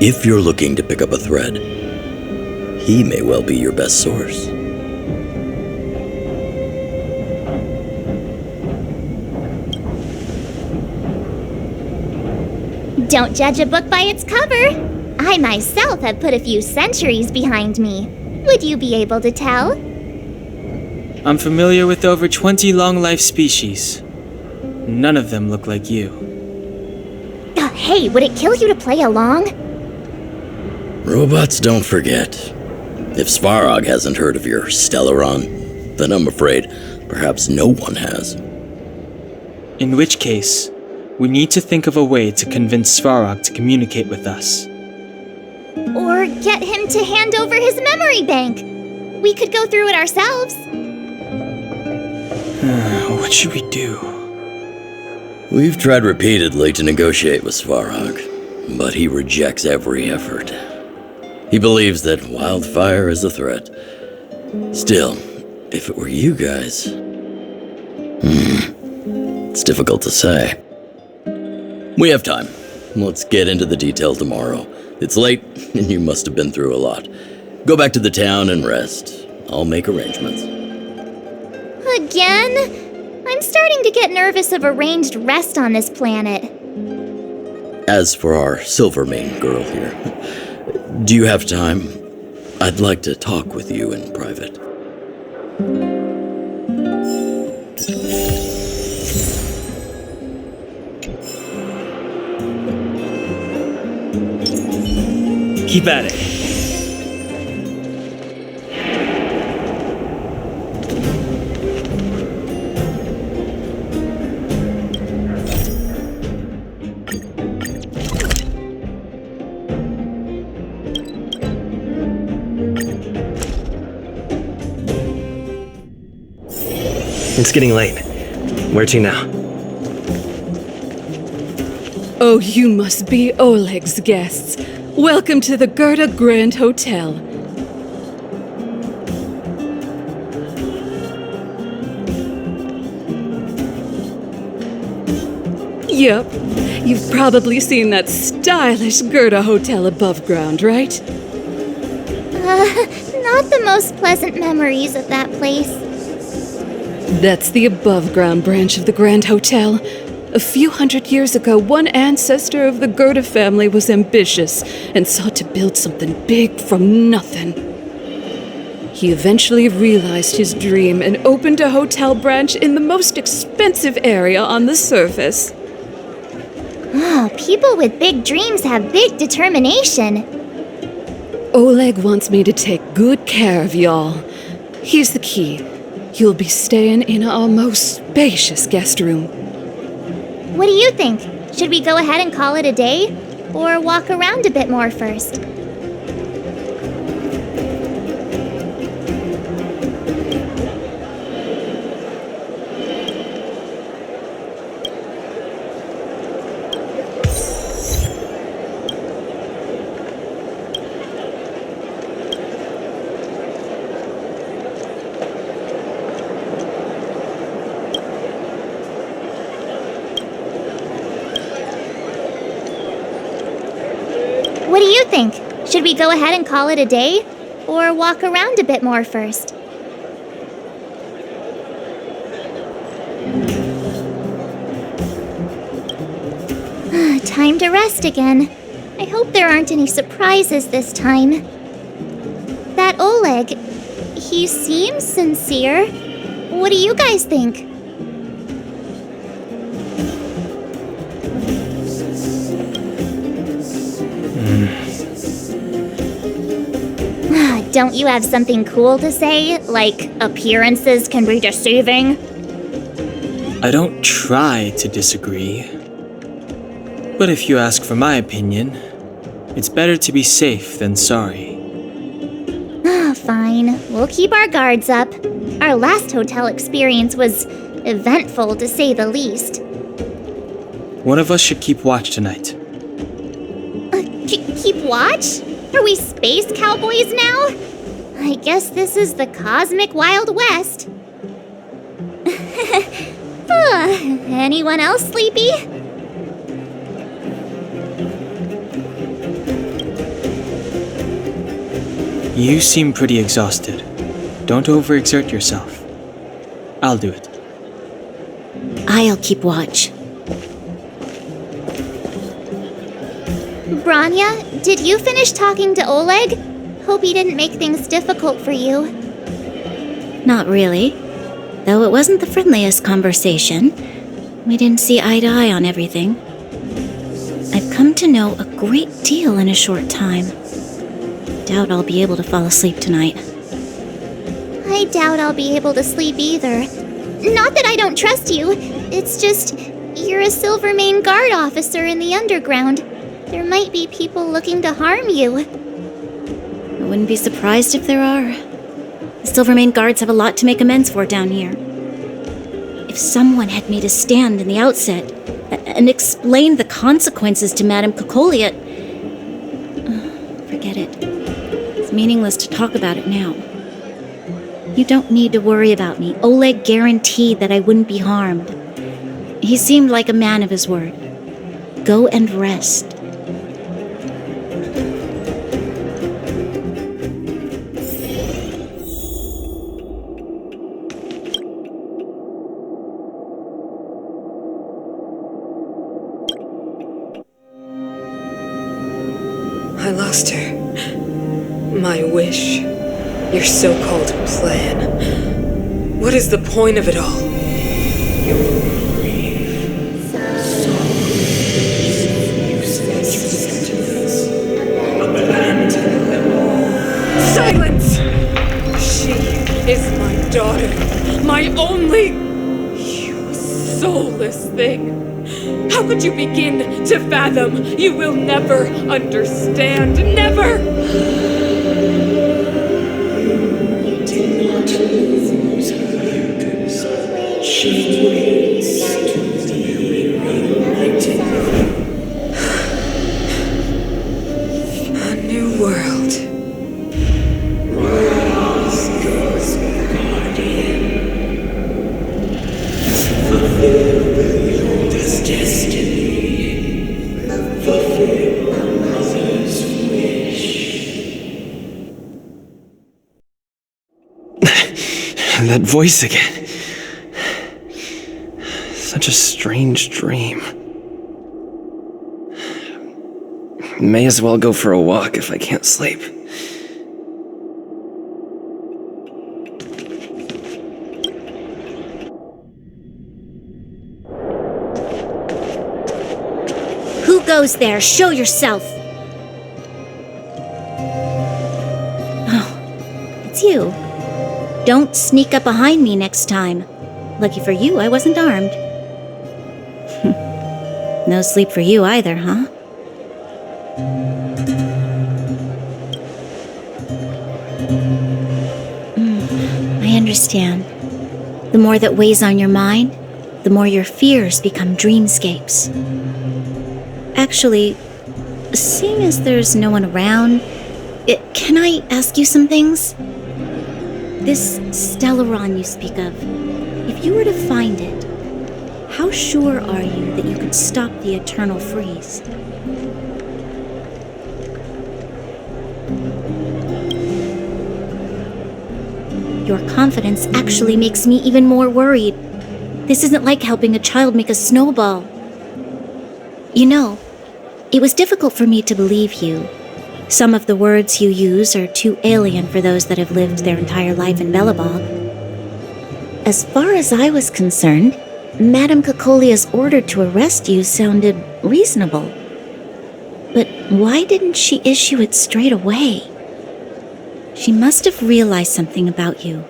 If you're looking to pick up a thread, he may well be your best source. Don't judge a book by its cover. I myself have put a few centuries behind me. Would you be able to tell? I'm familiar with over 20 long-life species. None of them look like you. Hey, would it kill you to play along? Robots don't forget. If Svarog hasn't heard of your Stellaron, then I'm afraid perhaps no one has. In which case, we need to think of a way to convince Svarog to communicate with us. Or get him to hand over his memory bank. We could go through it ourselves. What should we do? We've tried repeatedly to negotiate with Svarog, but he rejects every effort. He believes that Wildfire is a threat. Still, if it were you guys... it's difficult to say. We have time. Let's get into the detail tomorrow. It's late, and you must have been through a lot. Go back to the town and rest. I'll make arrangements. Again? I'm starting to get nervous of arranged rest on this planet. As for our Silvermane girl here, do you have time? I'd like to talk with you in private. Keep at it. It's getting late. Where to now? Oh, you must be Oleg's guests. Welcome to the Gerda Grand Hotel. Yep, you've probably seen that stylish Gerda Hotel above ground, right? Not the most pleasant memories of that place. That's the above-ground branch of the Grand Hotel. A few hundred years ago, one ancestor of the Gerda family was ambitious and sought to build something big from nothing. He eventually realized his dream and opened a hotel branch in the most expensive area on the surface. Oh, people with big dreams have big determination. Oleg wants me to take good care of y'all. Here's the key. You'll be staying in our most spacious guest room. What do you think? Should we go ahead and call it a day? Or walk around a bit more first? What do you think? Should we go ahead and call it a day? Or walk around a bit more first? Time to rest again. I hope there aren't any surprises this time. That that Oleg. He seems sincere. What do you guys think? Don't you have something cool to say? Like, appearances can be deceiving? I don't try to disagree. But if you ask for my opinion, it's better to be safe than sorry. Fine. We'll keep our guards up. Our last hotel experience was eventful, to say the least. One of us should keep watch tonight. Keep watch? Are we space cowboys now? I guess this is the cosmic Wild West. Anyone else sleepy? You seem pretty exhausted. Don't overexert yourself. I'll do it. I'll keep watch. Branya, did you finish talking to Oleg? Hope he didn't make things difficult for you. Not really. Though it wasn't the friendliest conversation. We didn't see eye to eye on everything. I've come to know a great deal in a short time. Doubt I'll be able to fall asleep tonight. I doubt I'll be able to sleep either. Not that I don't trust you. It's just, you're a Silvermane Guard officer in the underground. There might be people looking to harm you. I wouldn't be surprised if there are. The Silvermane Guards have a lot to make amends for down here. If someone had made a stand in the outset and explained the consequences to Madame Cocolia, forget it. It's meaningless to talk about it now. You don't need to worry about me. Oleg guaranteed that I wouldn't be harmed. He seemed like a man of his word. Go and rest. I lost her. My wish. Your so-called plan. What is the point of it all? Silence! She is my daughter. My only... You soulless thing. How could you begin to fathom? You will never understand. Never! You did not lose her. She waits to be reunited. A new world. Rise, God's guardian. Fulfill your destiny. Fulfill a mother's wish. That voice again. Such a strange dream. May as well go for a walk if I can't sleep. Who goes there? Show yourself! Oh, it's you. Don't sneak up behind me next time. Lucky for you, I wasn't armed. No sleep for you either, huh? I understand. The more that weighs on your mind, the more your fears become dreamscapes. Actually, seeing as there's no one around, can I ask you some things? This Stellaron you speak of, if you were to find it, how sure are you that you could stop the eternal freeze? Your confidence actually makes me even more worried. This isn't like helping a child make a snowball. You know, it was difficult for me to believe you, Some of the words you use are too alien for those that have lived their entire life in Belobog. As far as I was concerned, Madame Cocolia's order to arrest you sounded reasonable. But why didn't she issue it straight away? She must have realized something about you.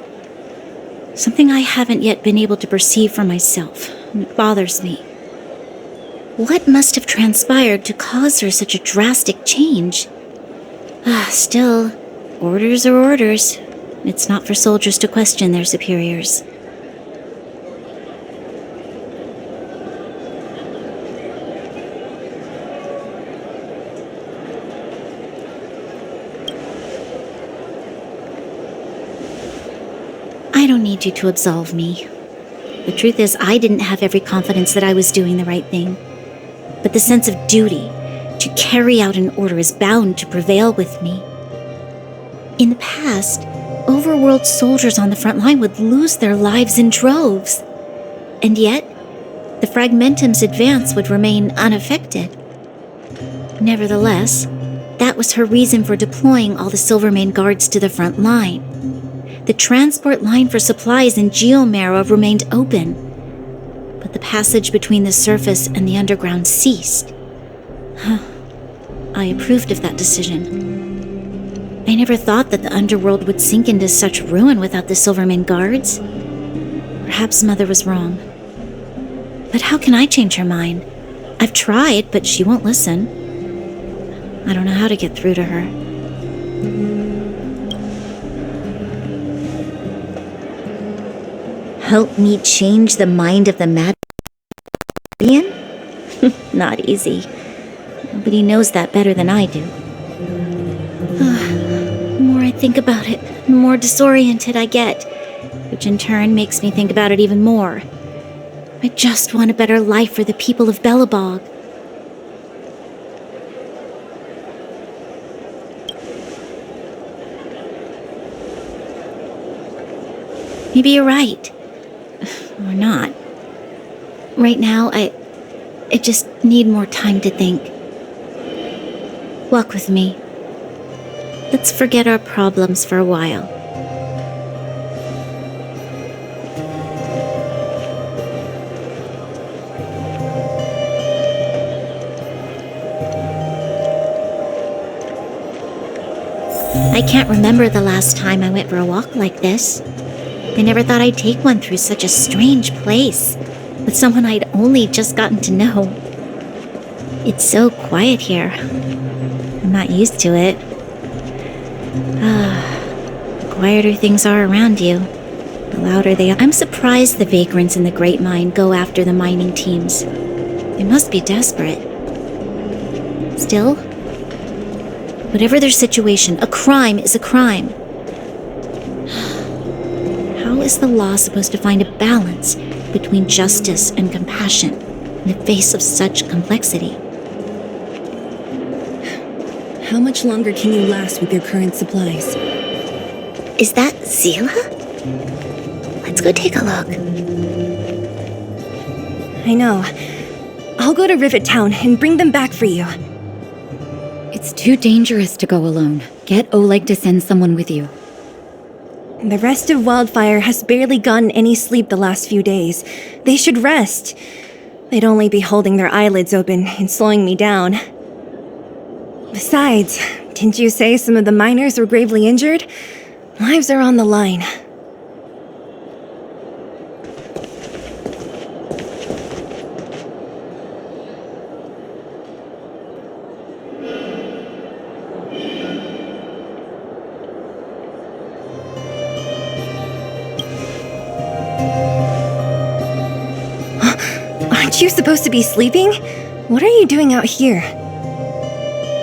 Something I haven't yet been able to perceive for myself, and it bothers me. What must have transpired to cause her such a drastic change? Still, orders are orders. It's not for soldiers to question their superiors. I don't need you to absolve me. The truth is, I didn't have every confidence that I was doing the right thing. But the sense of duty to carry out an order is bound to prevail with me. In the past, overworld soldiers on the front line would lose their lives in droves. And yet, the Fragmentum's advance would remain unaffected. Nevertheless, that was her reason for deploying all the Silvermane guards to the front line. The transport line for supplies in Geomera remained open, but the passage between the surface and the underground ceased. I approved of that decision. I never thought that the underworld would sink into such ruin without the Silvermane guards. Perhaps Mother was wrong. But how can I change her mind? I've tried, but she won't listen. I don't know how to get through to her. Help me change the mind of the mad Guardian? Not easy. Nobody knows that better than I do. The more I think about it, the more disoriented I get, which in turn makes me think about it even more. I just want a better life for the people of Belobog. Maybe you're right. Or not. Right now, I just need more time to think. Walk with me. Let's forget our problems for a while. I can't remember the last time I went for a walk like this. I never thought I'd take one through such a strange place, with someone I'd only just gotten to know. It's so quiet here. I'm not used to it. The quieter things are around you, the louder they are. I'm surprised the vagrants in the Great Mine go after the mining teams. They must be desperate. Still, whatever their situation, a crime is a crime. How is the law supposed to find a balance between justice and compassion in the face of such complexity? How much longer can you last with your current supplies? Is that Zila? Let's go take a look. I know. I'll go to Rivet Town and bring them back for you. It's too dangerous to go alone. Get Oleg to send someone with you. The rest of Wildfire has barely gotten any sleep the last few days. They should rest. They'd only be holding their eyelids open and slowing me down. Besides, didn't you say some of the miners were gravely injured? Lives are on the line. Aren't you supposed to be sleeping? What are you doing out here?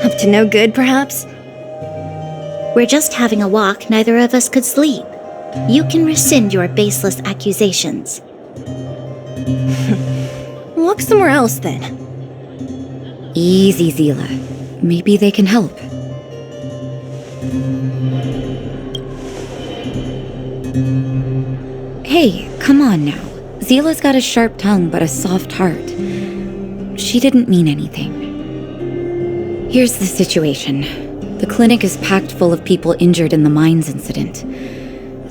Up to no good, perhaps? We're just having a walk. Neither of us could sleep. You can rescind your baseless accusations. Look somewhere else, then. Easy, Zila. Maybe they can help. Hey, come on now. Zila's got a sharp tongue but a soft heart. She didn't mean anything. Here's the situation. The clinic is packed full of people injured in the mines incident.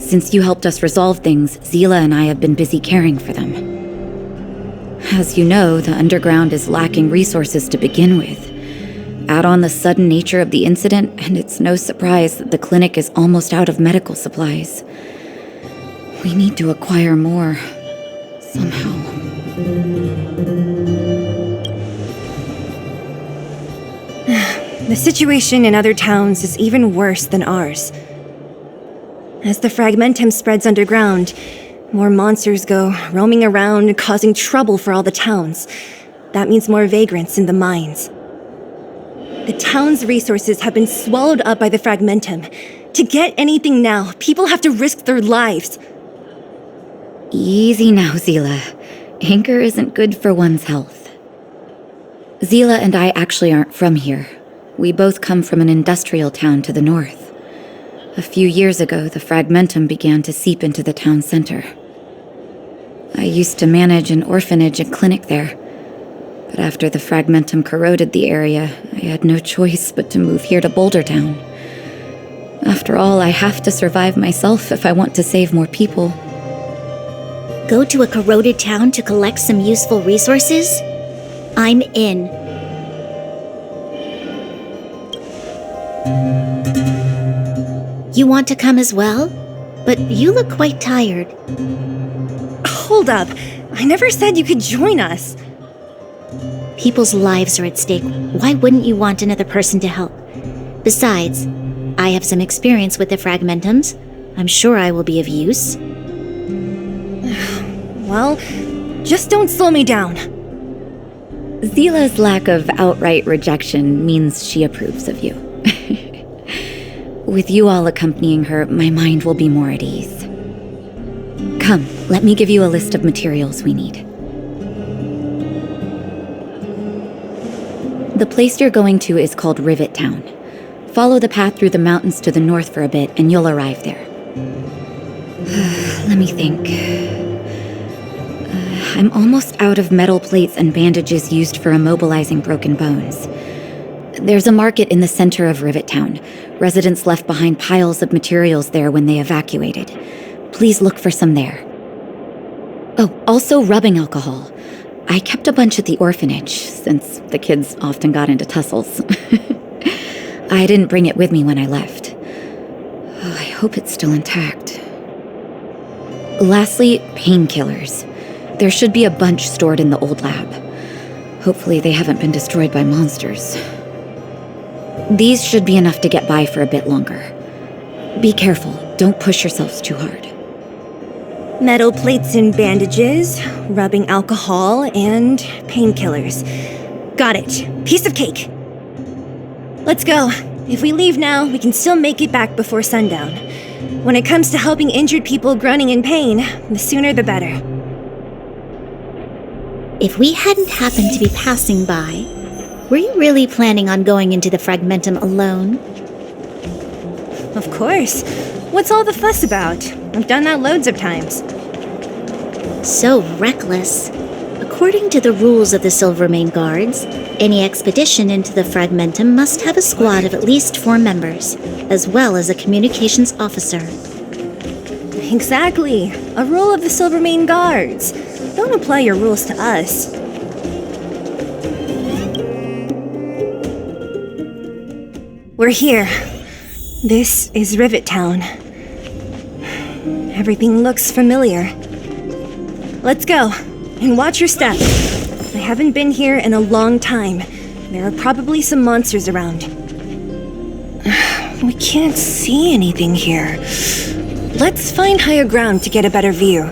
Since you helped us resolve things, Zila and I have been busy caring for them. As you know, the underground is lacking resources to begin with. Add on the sudden nature of the incident, and it's no surprise that the clinic is almost out of medical supplies. We need to acquire more, somehow. The situation in other towns is even worse than ours. As the fragmentum spreads underground, more monsters go roaming around, causing trouble for all the towns. That means more vagrants in the mines. The town's resources have been swallowed up by the fragmentum. To get anything now, people have to risk their lives. Easy now, Zila. Anger isn't good for one's health. Zila and I actually aren't from here. We both come from an industrial town to the north. A few years ago, the fragmentum began to seep into the town center. I used to manage an orphanage and clinic there. But after the fragmentum corroded the area, I had no choice but to move here to Boulder Town. After all, I have to survive myself if I want to save more people. Go to a corroded town to collect some useful resources? I'm in. You want to come as well? But you look quite tired. Hold up. I never said you could join us. People's lives are at stake. Why wouldn't you want another person to help? Besides, I have some experience with the fragmentums. I'm sure I will be of use. Well, just don't slow me down. Zila's lack of outright rejection means she approves of you. With you all accompanying her, my mind will be more at ease. Come, let me give you a list of materials we need. The place you're going to is called Rivet Town. Follow the path through the mountains to the north for a bit, and you'll arrive there. Let me think. I'm almost out of metal plates and bandages used for immobilizing broken bones. There's a market in the center of Rivet Town. Residents left behind piles of materials there when they evacuated. Please look for some there. Oh, also rubbing alcohol. I kept a bunch at the orphanage, since the kids often got into tussles. I didn't bring it with me when I left. Oh, I hope it's still intact. Lastly, painkillers. There should be a bunch stored in the old lab. Hopefully they haven't been destroyed by monsters. These should be enough to get by for a bit longer. Be careful, don't push yourselves too hard. Metal plates and bandages, rubbing alcohol, and painkillers. Got it. Piece of cake. Let's go. If we leave now, we can still make it back before sundown. When it comes to helping injured people groaning in pain, the sooner the better. If we hadn't happened to be passing by, were you really planning on going into the fragmentum alone? Of course. What's all the fuss about? I've done that loads of times. So reckless. According to the rules of the Silvermane Guards, any expedition into the fragmentum must have a squad of at least 4 members, as well as a communications officer. Exactly. A rule of the Silvermane Guards. Don't apply your rules to us. We're here. This is Rivet Town. Everything looks familiar. Let's go, and watch your step. I haven't been here in a long time. There are probably some monsters around. We can't see anything here. Let's find higher ground to get a better view.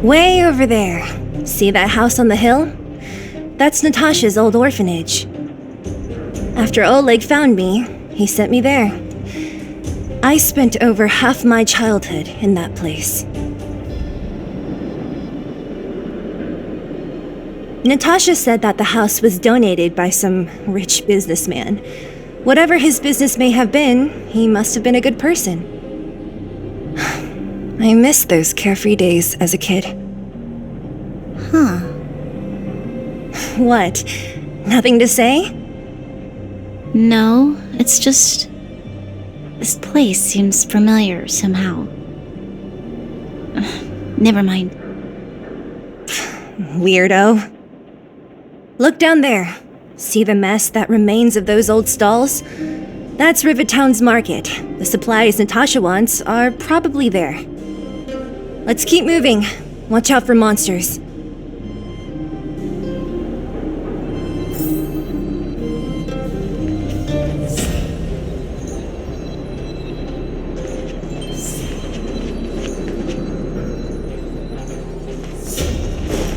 Way over there. See that house on the hill? That's Natasha's old orphanage. After Oleg found me, he sent me there. I spent over half my childhood in that place. Natasha said that the house was donated by some rich businessman. Whatever his business may have been, he must have been a good person. I miss those carefree days as a kid. Huh. What? Nothing to say? No, it's just... this place seems familiar somehow. Never mind. Weirdo. Look down there. See the mess that remains of those old stalls? That's Rivettown's market. The supplies Natasha wants are probably there. Let's keep moving. Watch out for monsters.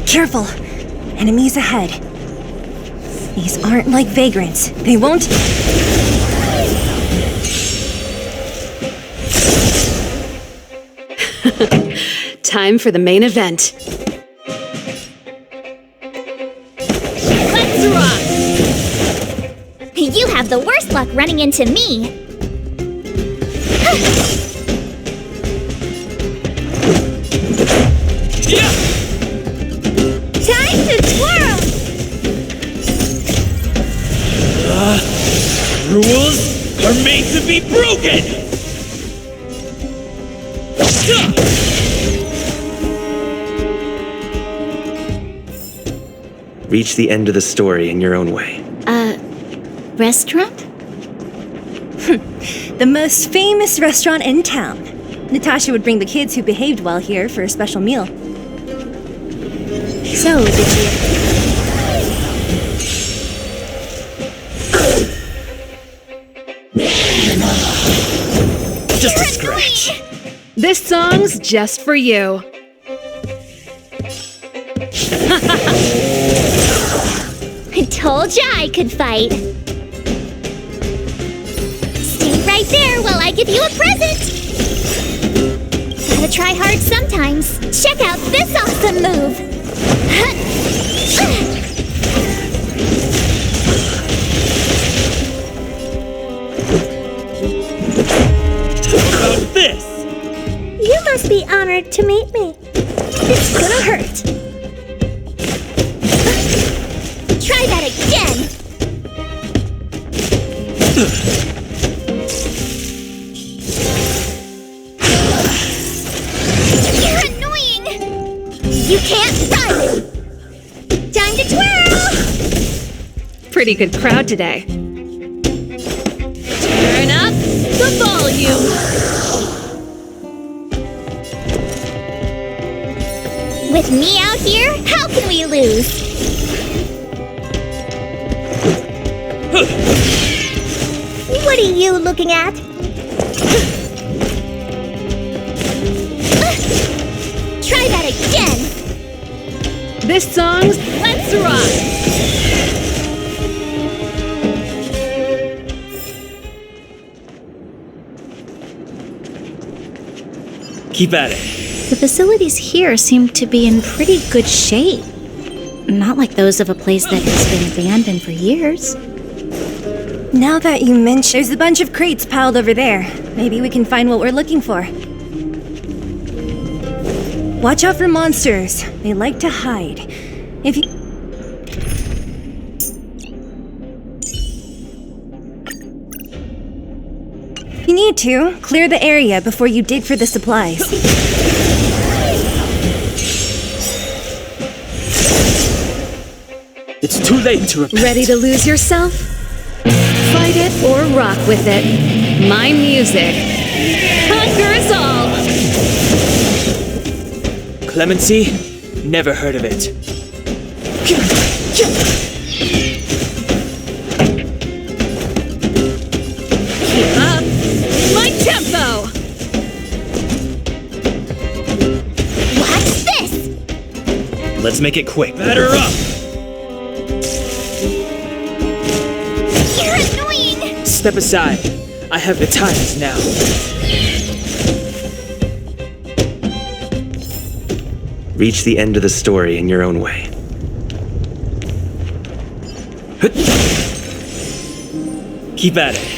Careful! Enemies ahead. These aren't like vagrants. They won't... Time for the main event. Let's rock! You have the worst luck running into me. Time to twirl! Rules are made to be broken! Reach the end of the story in your own way. Restaurant? The most famous restaurant in town. Natasha would bring the kids who behaved well here for a special meal. So, did you... Just a scratch. This song's just for you. I told ya I could fight. Stay right there while I give you a present. Gotta try hard sometimes. Check out this awesome move. How about this? You must be honored to meet me. It's gonna hurt. Try that again. You're annoying. You can't run. Time to twirl. Pretty good crowd today. Turn up the volume. With me out here, how can we lose? What are you looking at? Try that again. This song's Let's Rock. Keep at it. The facilities here seem to be in pretty good shape. Not like those of a place that has been abandoned for years. Now that you mention, there's a bunch of crates piled over there. Maybe we can find what we're looking for. Watch out for monsters. They like to hide. If you... If you need to, clear the area before you dig for the supplies. It's too late to repent. Ready to lose yourself? Fight it or rock with it. My music conquers all. Clemency? Never heard of it. Keep up my tempo. What's this? Let's make it quick. Batter up! You're annoying. step aside. I have the times now. Reach the end of the story in your own way. Keep at it.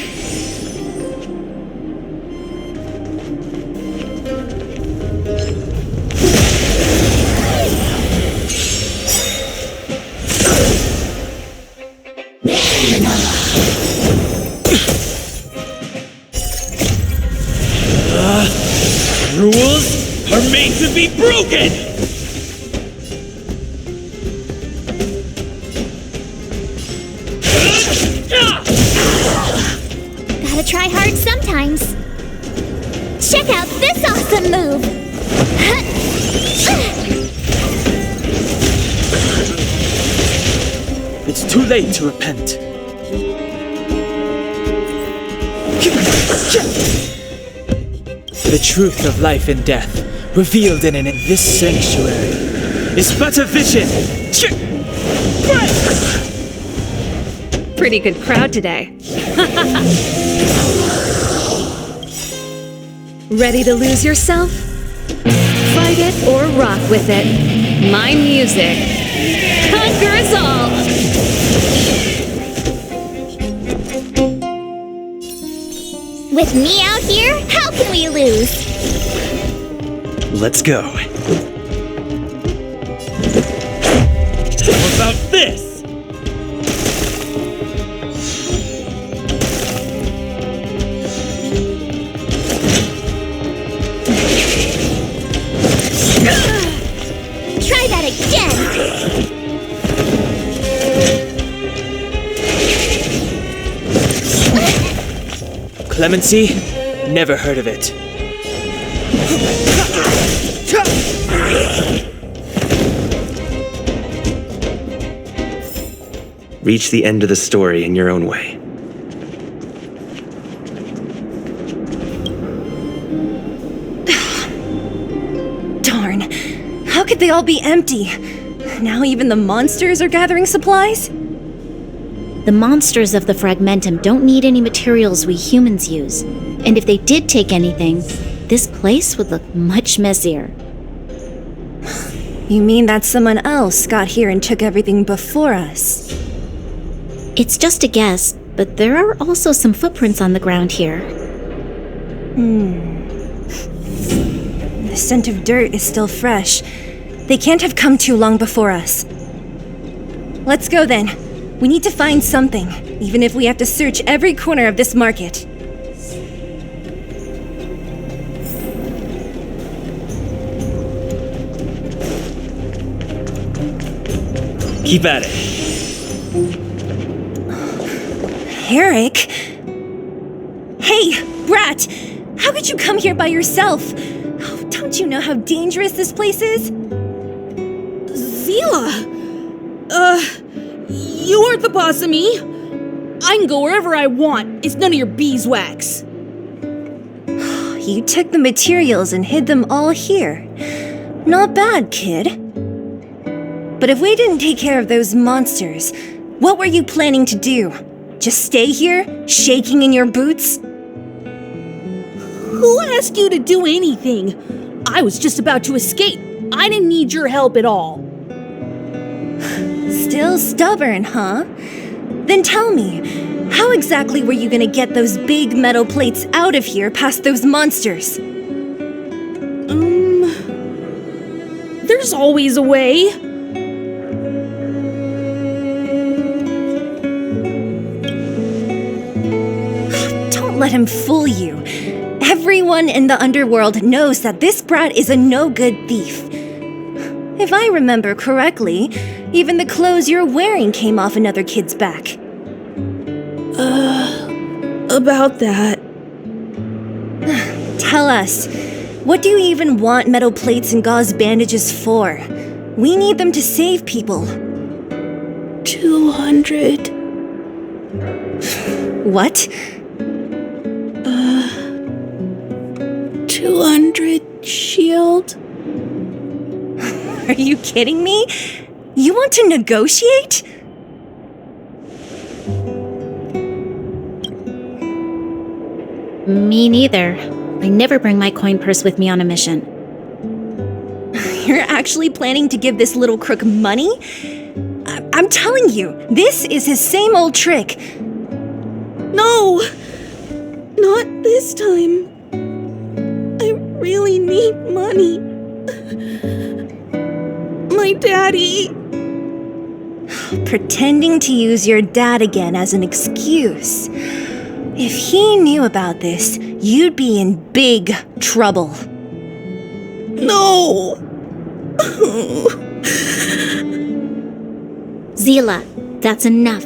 Rules are made to be broken! Gotta try hard sometimes. Check out this awesome move! It's too late to repent. The truth of life and death, revealed in this sanctuary, is but a vision. Pretty good crowd today. Ready to lose yourself? Fight it or rock with it. My music conquers all! With me out here, how can we lose? Let's go. How about this? Try that again! Clemency? Never heard of it. Reach the end of the story in your own way. Darn. How could they all be empty? Now even the monsters are gathering supplies? The monsters of the Fragmentum don't need any materials we humans use. And if they did take anything, this place would look much messier. You mean that someone else got here and took everything before us? It's just a guess, but there are also some footprints on the ground here. The scent of dirt is still fresh. They can't have come too long before us. Let's go then. We need to find something, even if we have to search every corner of this market. Keep at it. Eric? Hey, Brat! How could you come here by yourself? Oh, don't you know how dangerous this place is? Zila! You aren't the boss of me. I can go wherever I want. It's none of your beeswax. You took the materials and hid them all here. Not bad, kid. But if we didn't take care of those monsters, what were you planning to do? Just stay here, shaking in your boots? Who asked you to do anything? I was just about to escape. I didn't need your help at all. Still stubborn, huh? Then tell me, how exactly were you gonna get those big metal plates out of here past those monsters? There's always a way. Don't let him fool you. Everyone in the underworld knows that this brat is a no-good thief. If I remember correctly, even the clothes you're wearing came off another kid's back. About that. Tell us, what do you even want metal plates and gauze bandages for? We need them to save people. 200. What? 200 shield. Are you kidding me? You want to negotiate? Me neither. I never bring my coin purse with me on a mission. You're actually planning to give this little crook money? I'm telling you, this is his same old trick. No! Not this time. I really need money. My daddy. Pretending to use your dad again as an excuse. If he knew about this, you'd be in big trouble. No! Zila, that's enough.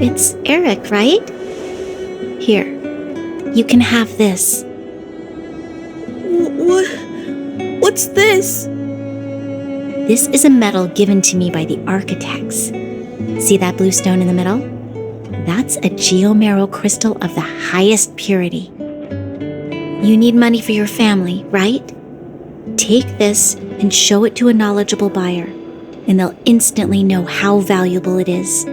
It's Eric, right? Here, you can have this. What's this? This is a medal given to me by the architects. See that blue stone in the middle? That's a geomarrow crystal of the highest purity. You need money for your family, right? Take this and show it to a knowledgeable buyer, and they'll instantly know how valuable it is.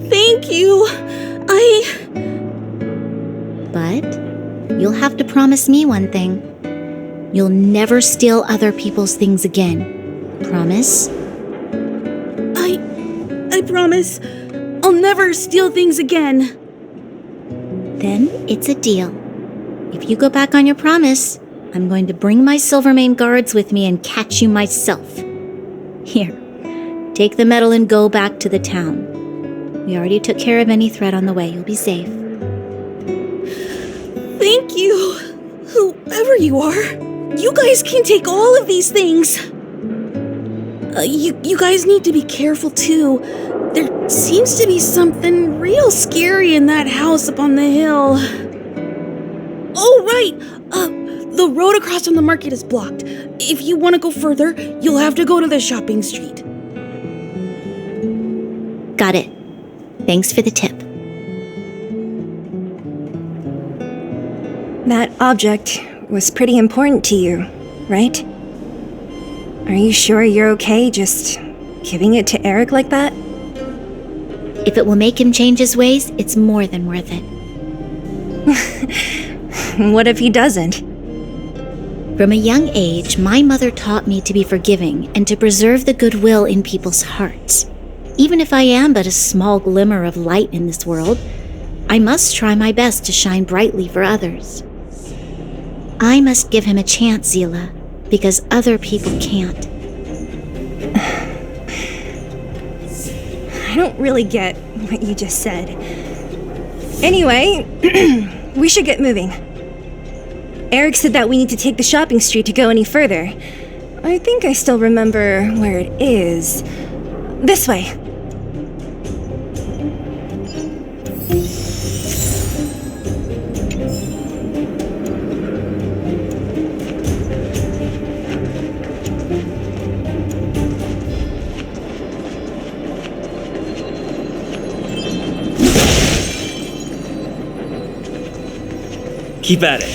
Thank you. But you'll have to promise me one thing. You'll never steal other people's things again. Promise? I promise. I'll never steal things again. Then it's a deal. If you go back on your promise, I'm going to bring my Silvermane guards with me and catch you myself. Here, take the medal and go back to the town. We already took care of any threat on the way. You'll be safe. Thank you, whoever you are. You guys can take all of these things. You guys need to be careful too. There seems to be something real scary in that house up on the hill. Oh, right. The road across from the market is blocked. If you want to go further, you'll have to go to the shopping street. Got it. Thanks for the tip. That object was pretty important to you, right? Are you sure you're okay just giving it to Eric like that? If it will make him change his ways, it's more than worth it. What if he doesn't? From a young age, my mother taught me to be forgiving and to preserve the goodwill in people's hearts. Even if I am but a small glimmer of light in this world, I must try my best to shine brightly for others. I must give him a chance, Zila, because other people can't. I don't really get what you just said. Anyway, we should get moving. Eric said that we need to take the shopping street to go any further. I think I still remember where it is. This way. Keep at it.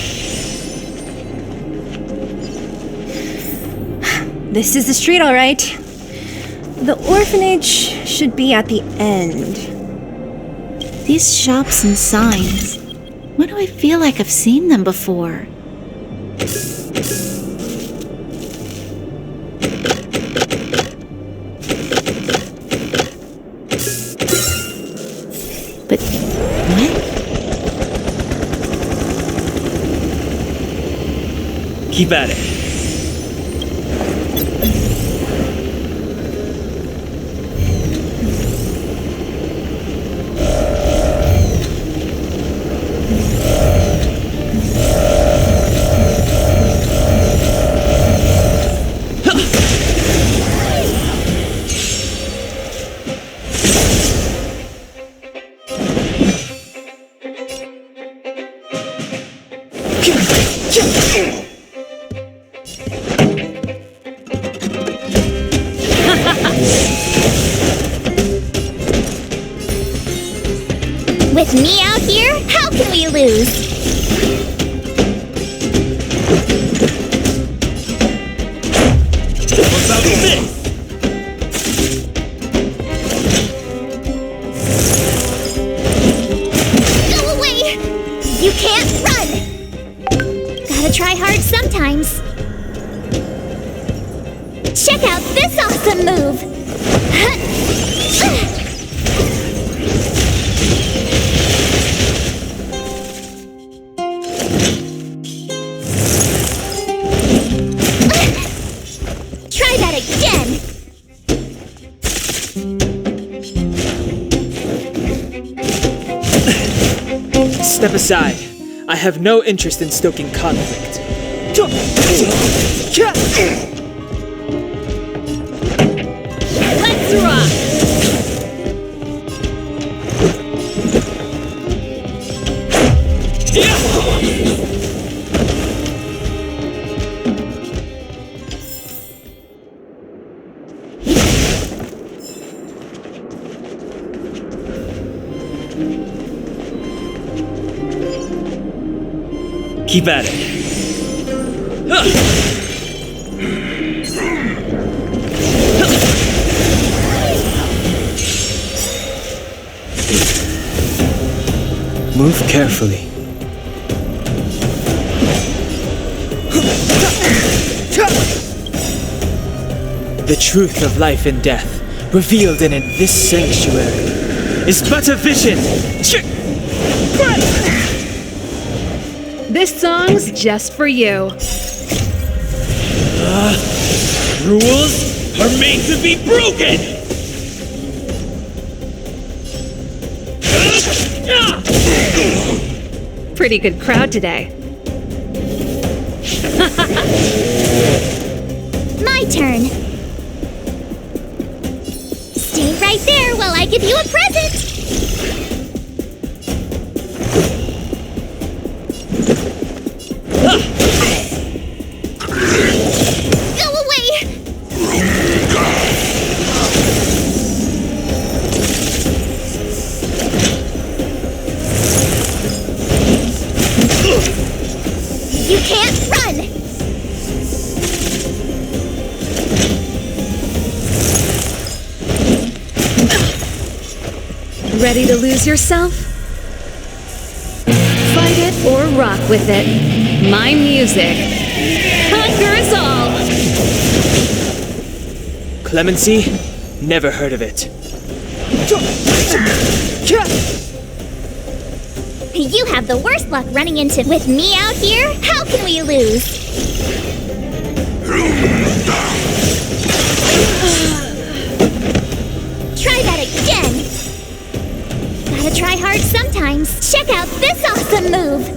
This is the street, all right. The orphanage should be at the end. These shops and signs. Why do I feel like I've seen them before? But what? Keep at it. With me out here, how can we lose? What about this? Gotta try hard sometimes. Check out this awesome move! Try that again! Step aside. I have no interest in stoking conflict. Let's rock! Keep at it. Move carefully. The truth of life and death, revealed in this sanctuary, is but a vision. This song's just for you. Rules are made to be broken! Pretty good crowd today. My turn. Stay right there while I give you a present. Go away! You can't run! Ready to lose yourself? Fight it or rock with it. My music conquers all! Clemency? Never heard of it. You have the worst luck running into with me out here? How can we lose? Try that again! Gotta try hard sometimes. Check out this awesome move!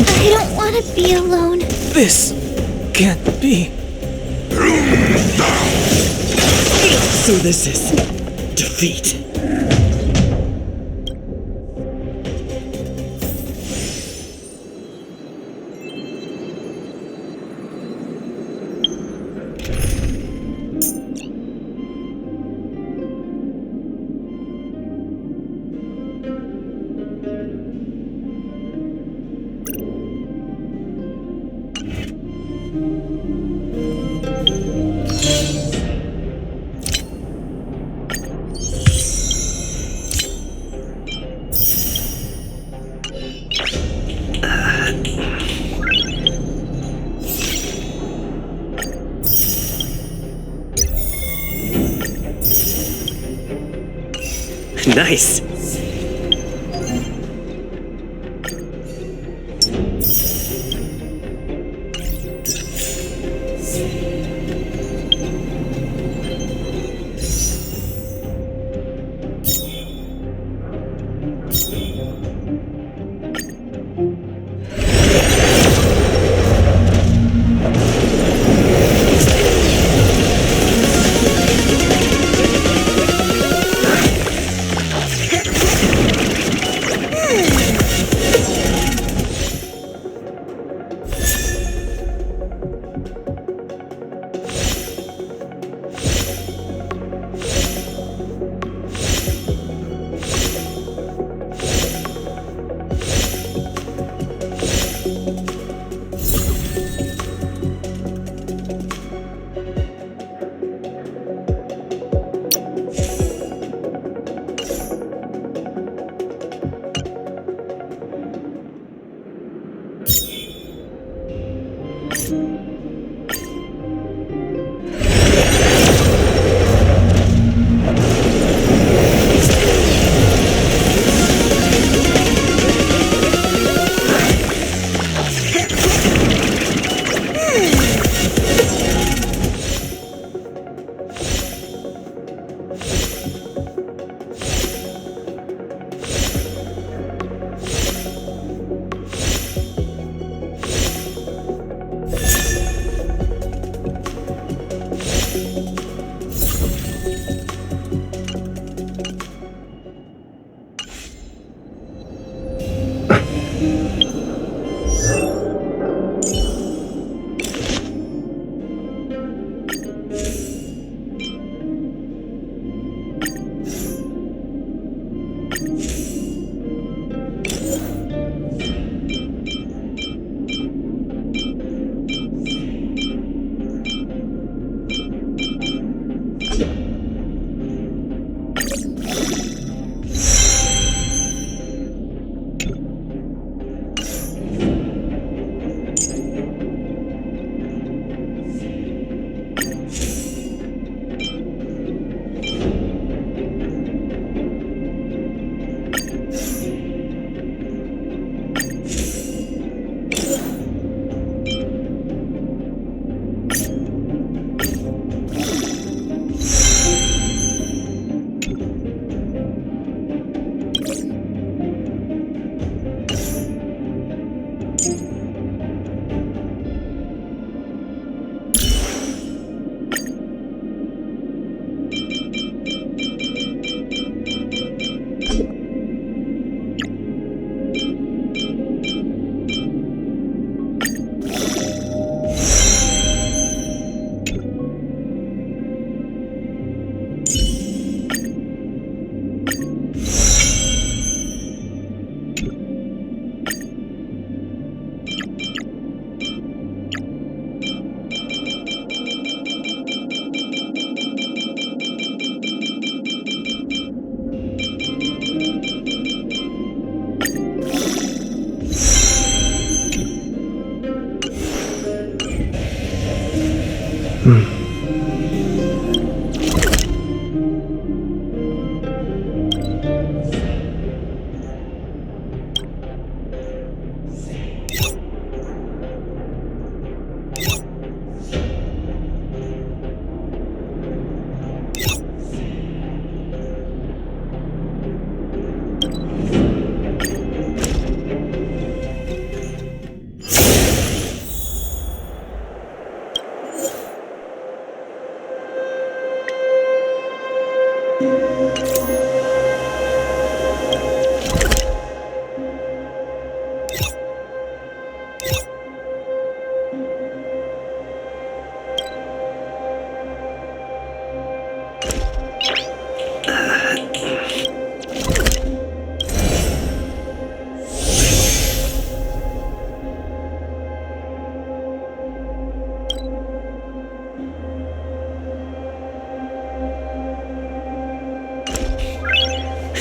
I don't want to be alone. This can't be. So this is defeat. Nice.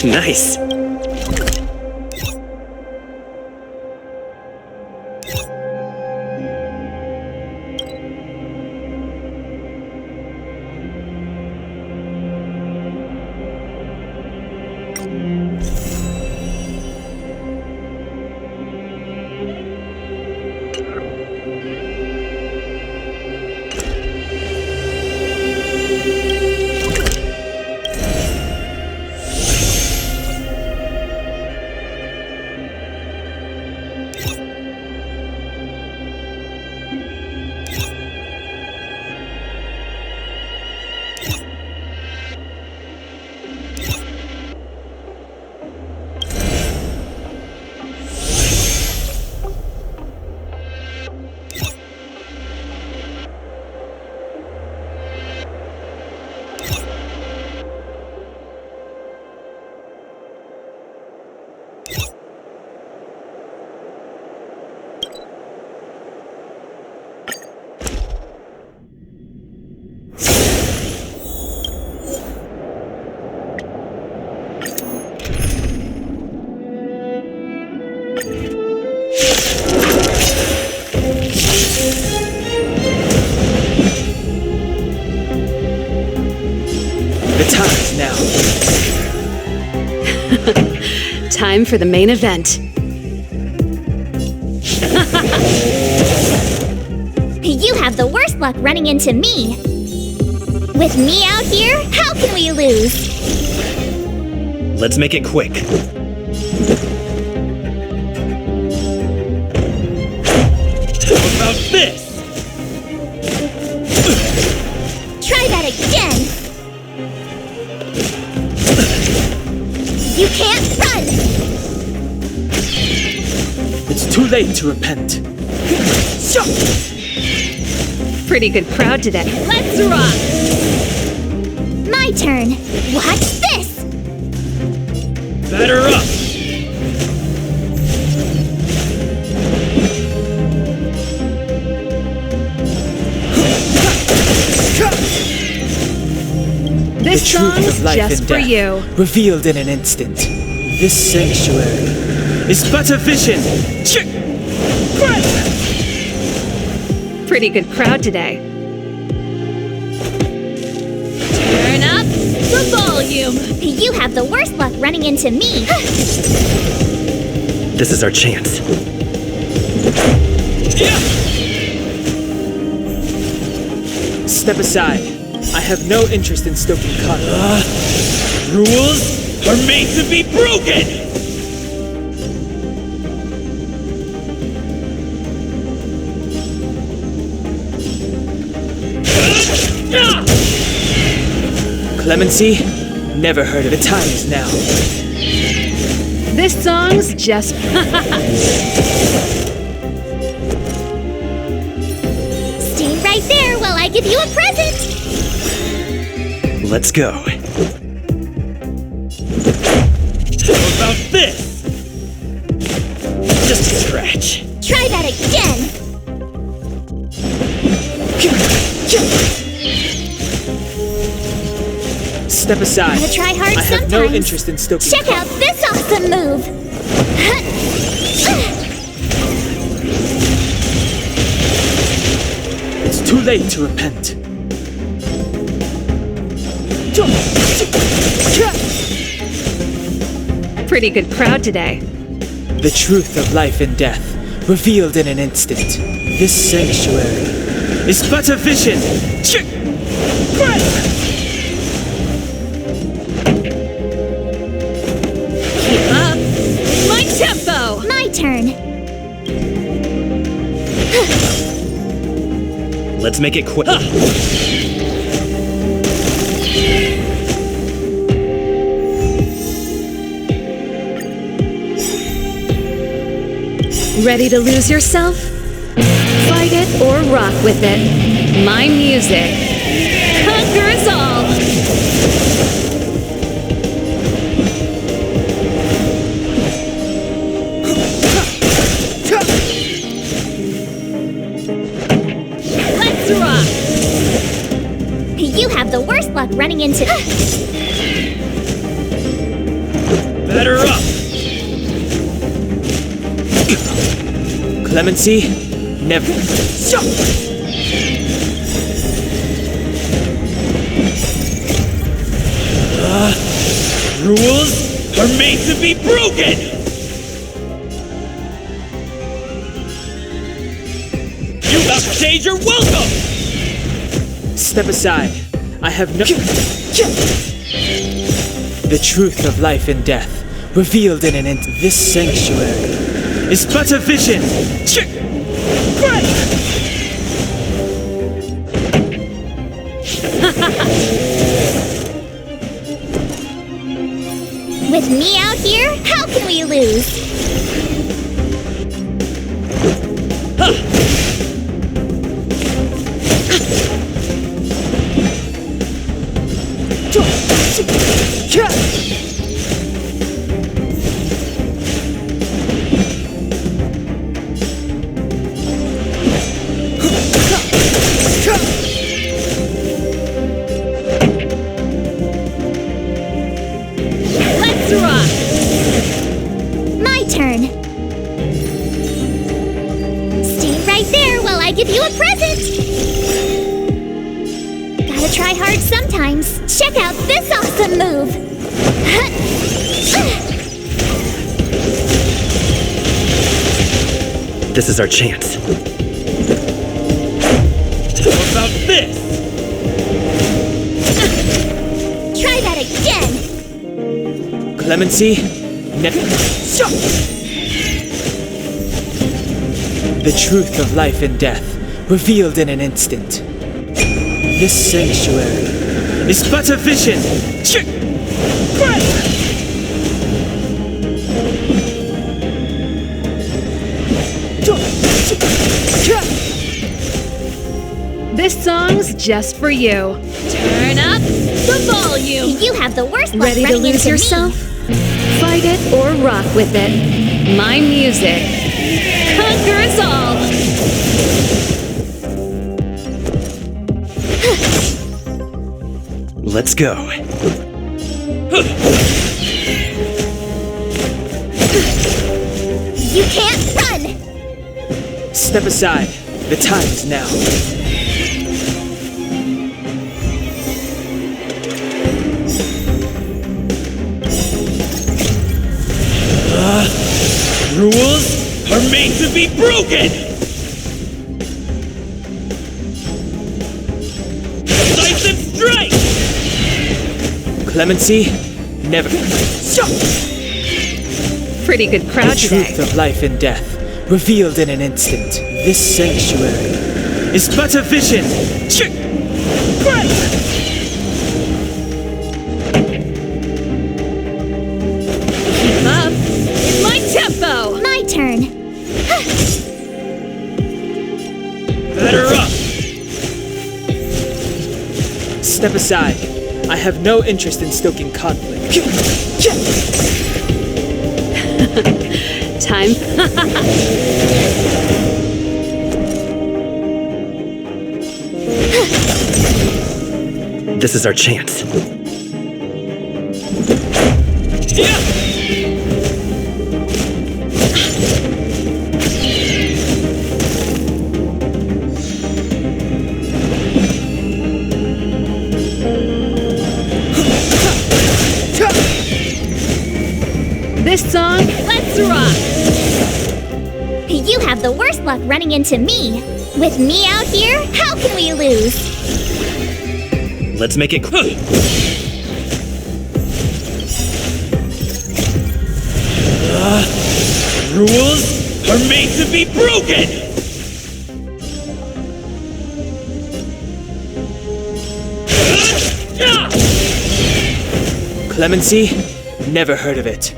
Nice! The time is now. Time for the main event. You have the worst luck running into me. With me out here, how can we lose? Let's make it quick. How about this? Try that again. You can't run. It's too late to repent. Pretty good crowd today. Let's rock. My turn. Watch this. Batter up! This The truth song's of life just and for death, you. revealed in an instant. This sanctuary is but a vision. Pretty good crowd today. Turn up the volume. You have the worst luck running into me. This is our chance. Step aside. I have no interest in stoking conflict. Rules are made to be broken! Clemency? Never heard of it. The time is now. This song's just. Stay right there while I give you a present. Let's go. How about this? Just a scratch. Try that again. Step aside. Gotta try hard I have sometimes. no interest in stoking Check out this awesome move. It's too late to repent. Pretty good crowd today. The truth of life and death, revealed in an instant. This sanctuary is but a vision. Keep up. My tempo. My turn. Let's make it quick. Ready to lose yourself? Fight it or rock with it. My music conquers all. Let's rock. You have the worst luck running into. Batter up! Clemency? Never. Rules are made to be broken! You upstage your welcome! Step aside. I have no. The truth of life and death, revealed in an instant. This sanctuary is but a vision. With me out here, how can we lose? Let's rock! My turn. Stay right there while I I give you a present! Gotta try hard sometimes. Check out this awesome move! This is our chance. How about this? Try that again! Clemency, never. The truth of life and death, revealed in an instant. This sanctuary is but a vision. This song's just for you. Turn up the volume. You have the worst luck Ready to running lose into yourself? me. Fight it or rock with it. My music conquers all. Let's go. You can't run! Step aside. The time is now. Rules are made to be broken! Decisive strike! Clemency, never. Pretty good crowd The today. truth of life and death, revealed in an instant. This sanctuary is but a vision. Keep up. In my tempo. My turn. Batter up! Step aside. I have no interest in stoking conflict. Time. This is our chance. This song, let's rock. You have the worst luck running into me. With me out here, how can we lose? Let's make it quick. Rules are made to be broken! Clemency, never heard of it.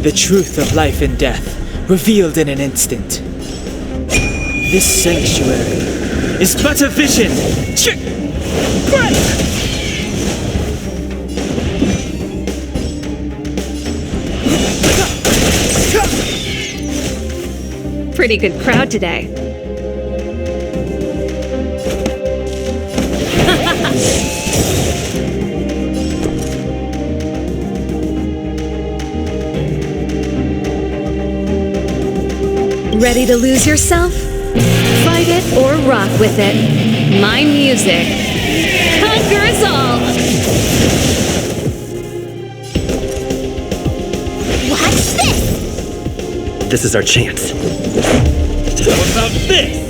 The truth of life and death, revealed in an instant. This sanctuary is but a vision. Pretty good crowd today. Ready to lose yourself? Fight it or rock with it. My music conquers all. Watch this! This is our chance. How about this?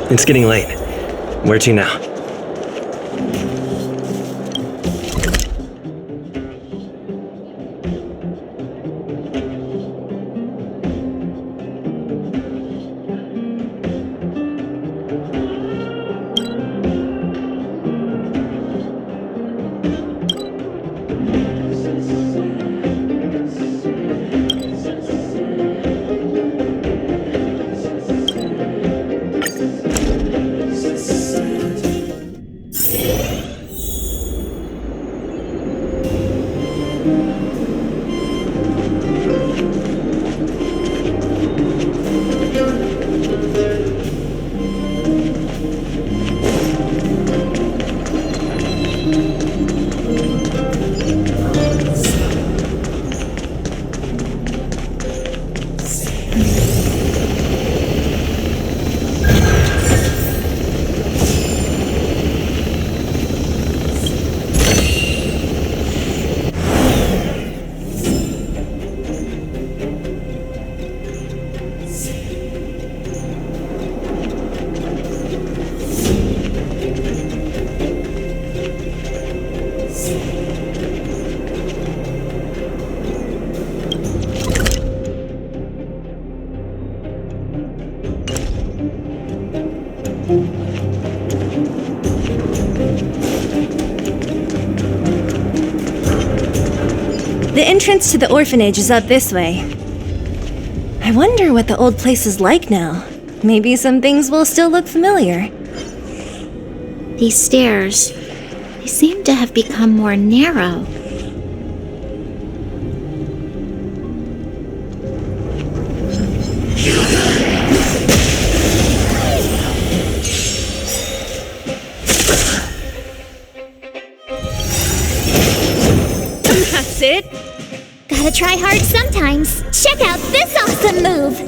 It's getting late. Where to now? The entrance to the orphanage is up this way. I wonder what the old place is like now. Maybe some things will still look familiar. These stairs, they seem to have become more narrow. That's it. Gotta try hard sometimes. Check out this awesome move.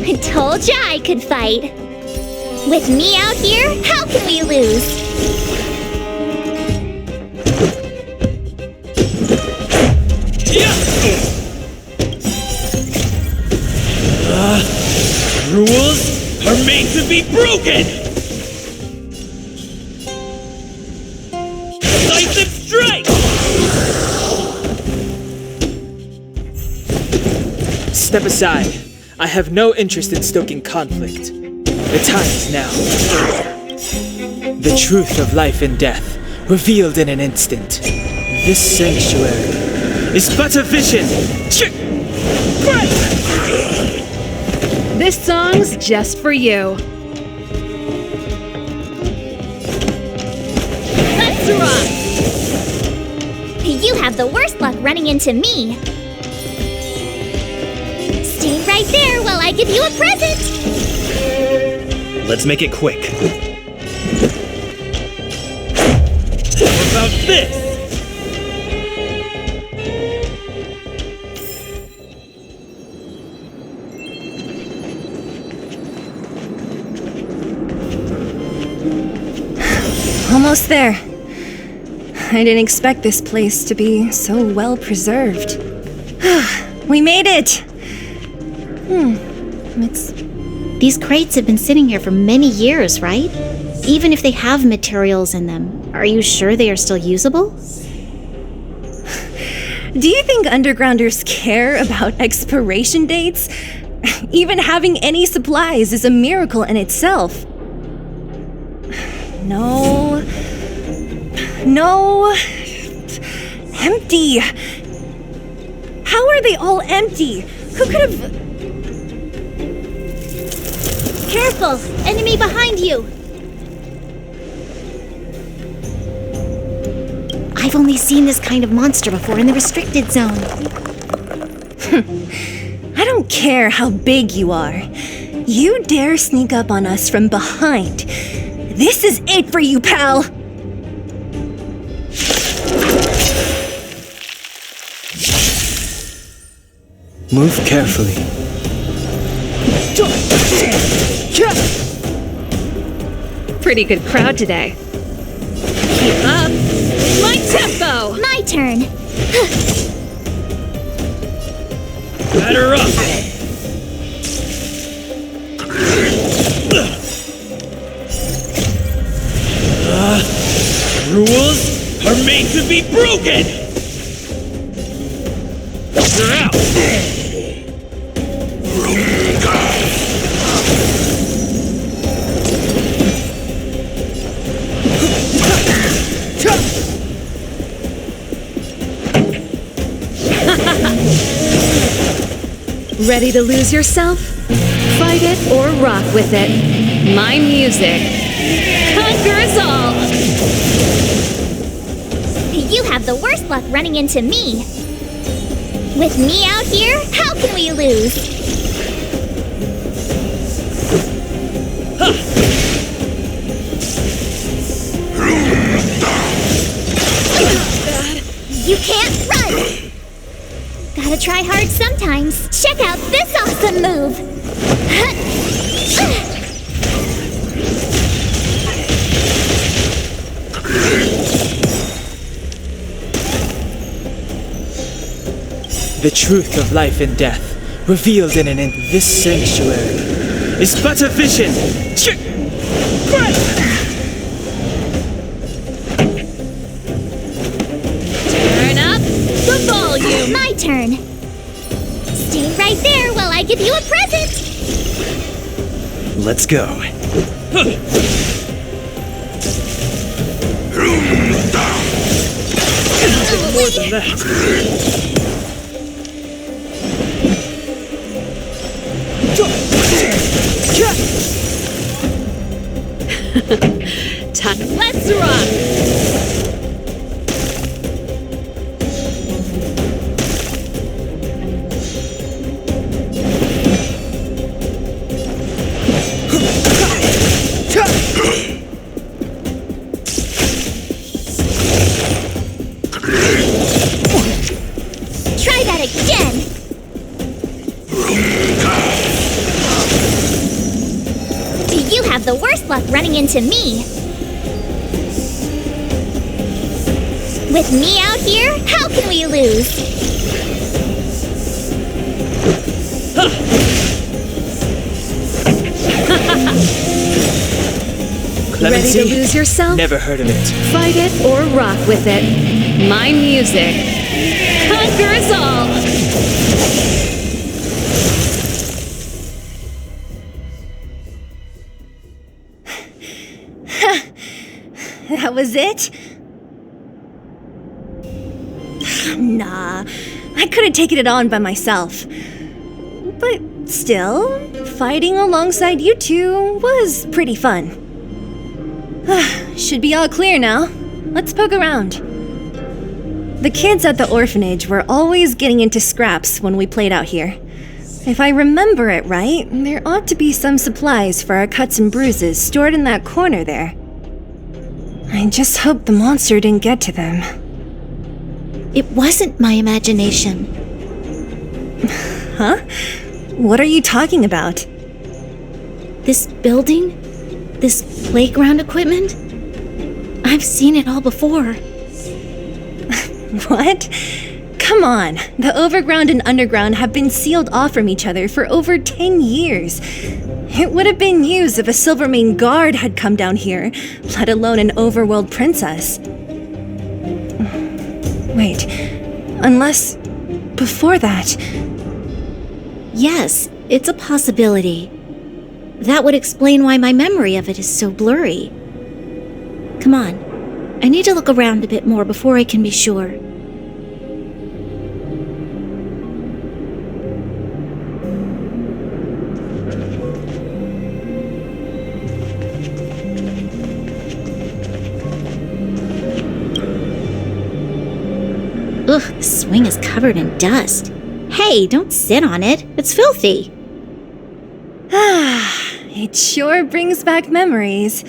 I told ya I could fight. With me out here, how can we lose? Rules are made to be broken! Decisive strike! Step aside. I have no interest in stoking conflict. The time is now. The truth of life and death, revealed in an instant. This sanctuary is but a vision. This song's just for you. Let's rock! You have the worst luck running into me. Stay right there while I give you a present. Let's make it quick. How about this? Almost there. I didn't expect this place to be so well preserved. We made it! These crates have been sitting here for many years, right? Even if they have materials in them, are you sure they are still usable? Do you think undergrounders care about expiration dates? Even having any supplies is a miracle in itself. No. Empty. How are they all empty? Who could have... Careful! Enemy behind you! I've only seen this kind of monster before in the restricted zone. I don't care how big you are. You dare sneak up on us from behind. This is it for you, pal! Move carefully. Pretty good crowd today. Keep up. My tempo! My turn. Batter up! Rules are made to be broken! You're out! Ready to lose yourself? Fight it or rock with it. My music conquers all! You have the worst luck running into me. With me out here, how can we lose? You can't run! Gotta try hard sometimes. Check out this awesome move! The truth of life and death, revealed in this sanctuary, is but a vision. turn. Stay right there while I give you a present! Let's go. More than that. Let's rock! Try that again! You have the worst luck running into me. With me out here, how can we lose? Clemency? Ready to lose yourself? Never heard of it. Fight it or rock with it. My music conquers all! That was it? Nah, I could have taken it on by myself. But still, fighting alongside you two was pretty fun. Should be all clear now. Let's poke around. The kids at the orphanage were always getting into scraps when we played out here. If I remember it right, there ought to be some supplies for our cuts and bruises stored in that corner there. I just hope the monster didn't get to them. It wasn't my imagination. Huh? What are you talking about? This building? This playground equipment? I've seen it all before. What? Come on, the overground and underground have been sealed off from each other for over 10 years. It would have been used if a Silvermane guard had come down here, let alone an overworld princess. Wait, unless before that... Yes, it's a possibility. That would explain why my memory of it is so blurry. Come on, I need to look around a bit more before I can be sure. Ugh, the swing is covered in dust. Hey, don't sit on it. It's filthy. It sure brings back memories.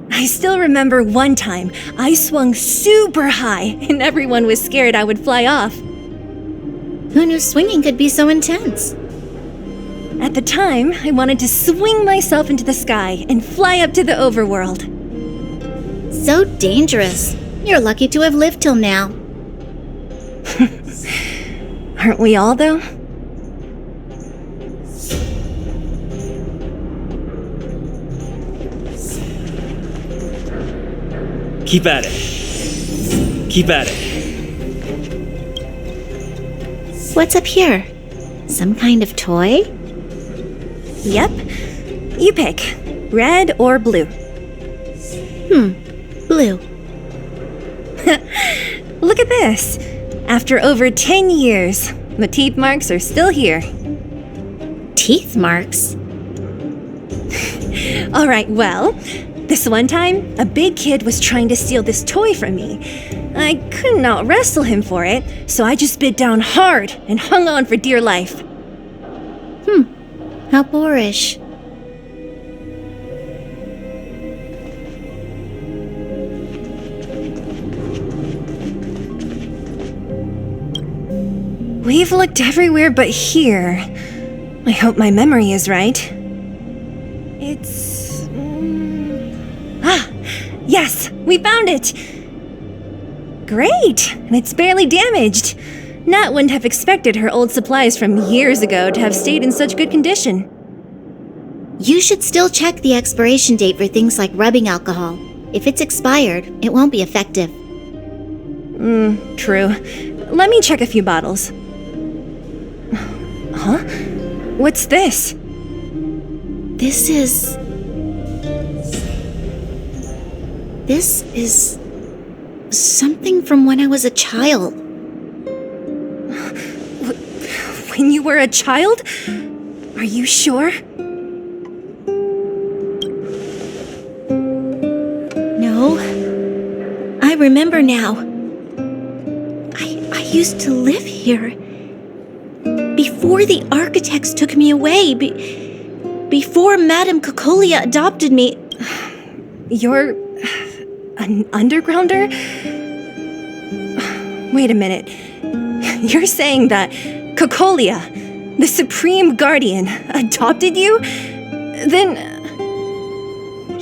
I still remember one time I swung super high and everyone was scared I would fly off. Who knew swinging could be so intense? At the time, I wanted to swing myself into the sky and fly up to the overworld. So dangerous. You're lucky to have lived till now. Aren't we all, though? Keep at it. Keep at it. What's up here? Some kind of toy? Yep. You pick. Red or blue. Blue. Look at this. After over 10 years, the teeth marks are still here. Teeth marks? All right, well, this one time, a big kid was trying to steal this toy from me. I couldn't out-wrestle him for it, so I just bit down hard and hung on for dear life. How boorish. We've looked everywhere but here. I hope my memory is right. It's... yes! We found it! Great! And it's barely damaged. Nat wouldn't have expected her old supplies from years ago to have stayed in such good condition. You should still check the expiration date for things like rubbing alcohol. If it's expired, it won't be effective. True. Let me check a few bottles. Huh? What's this? This is something from when I was a child. When you were a child? Are you sure? No. I remember now. I used to live here. Before the architects took me away. Before Madame Cocolia adopted me. You're an undergrounder? Wait a minute. You're saying that Cocolia, the Supreme Guardian, adopted you? Then...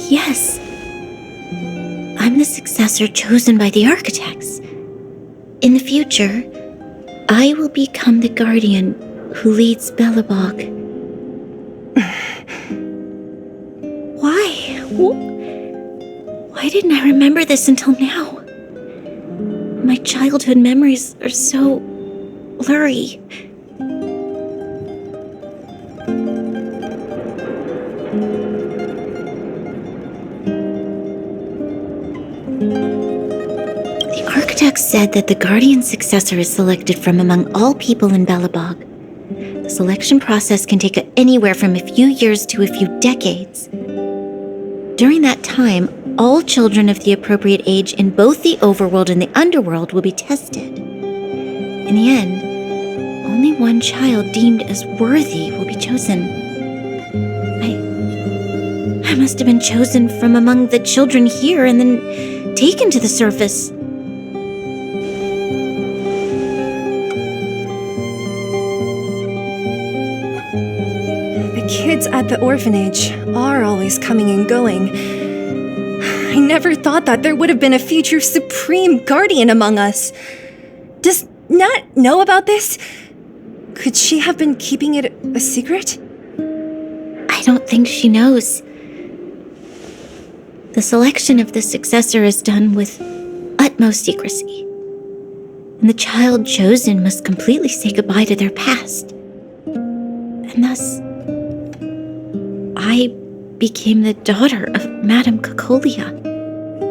Yes. I'm the successor chosen by the architects. In the future, I will become the guardian who leads Belobog. Why? Why didn't I remember this until now? My childhood memories are so blurry. The architects said that the guardian successor is selected from among all people in Belobog. The selection process can take anywhere from a few years to a few decades. During that time, all children of the appropriate age in both the overworld and the underworld will be tested. In the end, only one child deemed as worthy will be chosen. I must have been chosen from among the children here and then taken to the surface. The kids at the orphanage are always coming and going. I never thought that there would have been a future Supreme Guardian among us. Does Nat know about this? Could she have been keeping it a secret? I don't think she knows. The selection of the successor is done with utmost secrecy. And the child chosen must completely say goodbye to their past. And thus, I became the daughter of Madame Cocolia.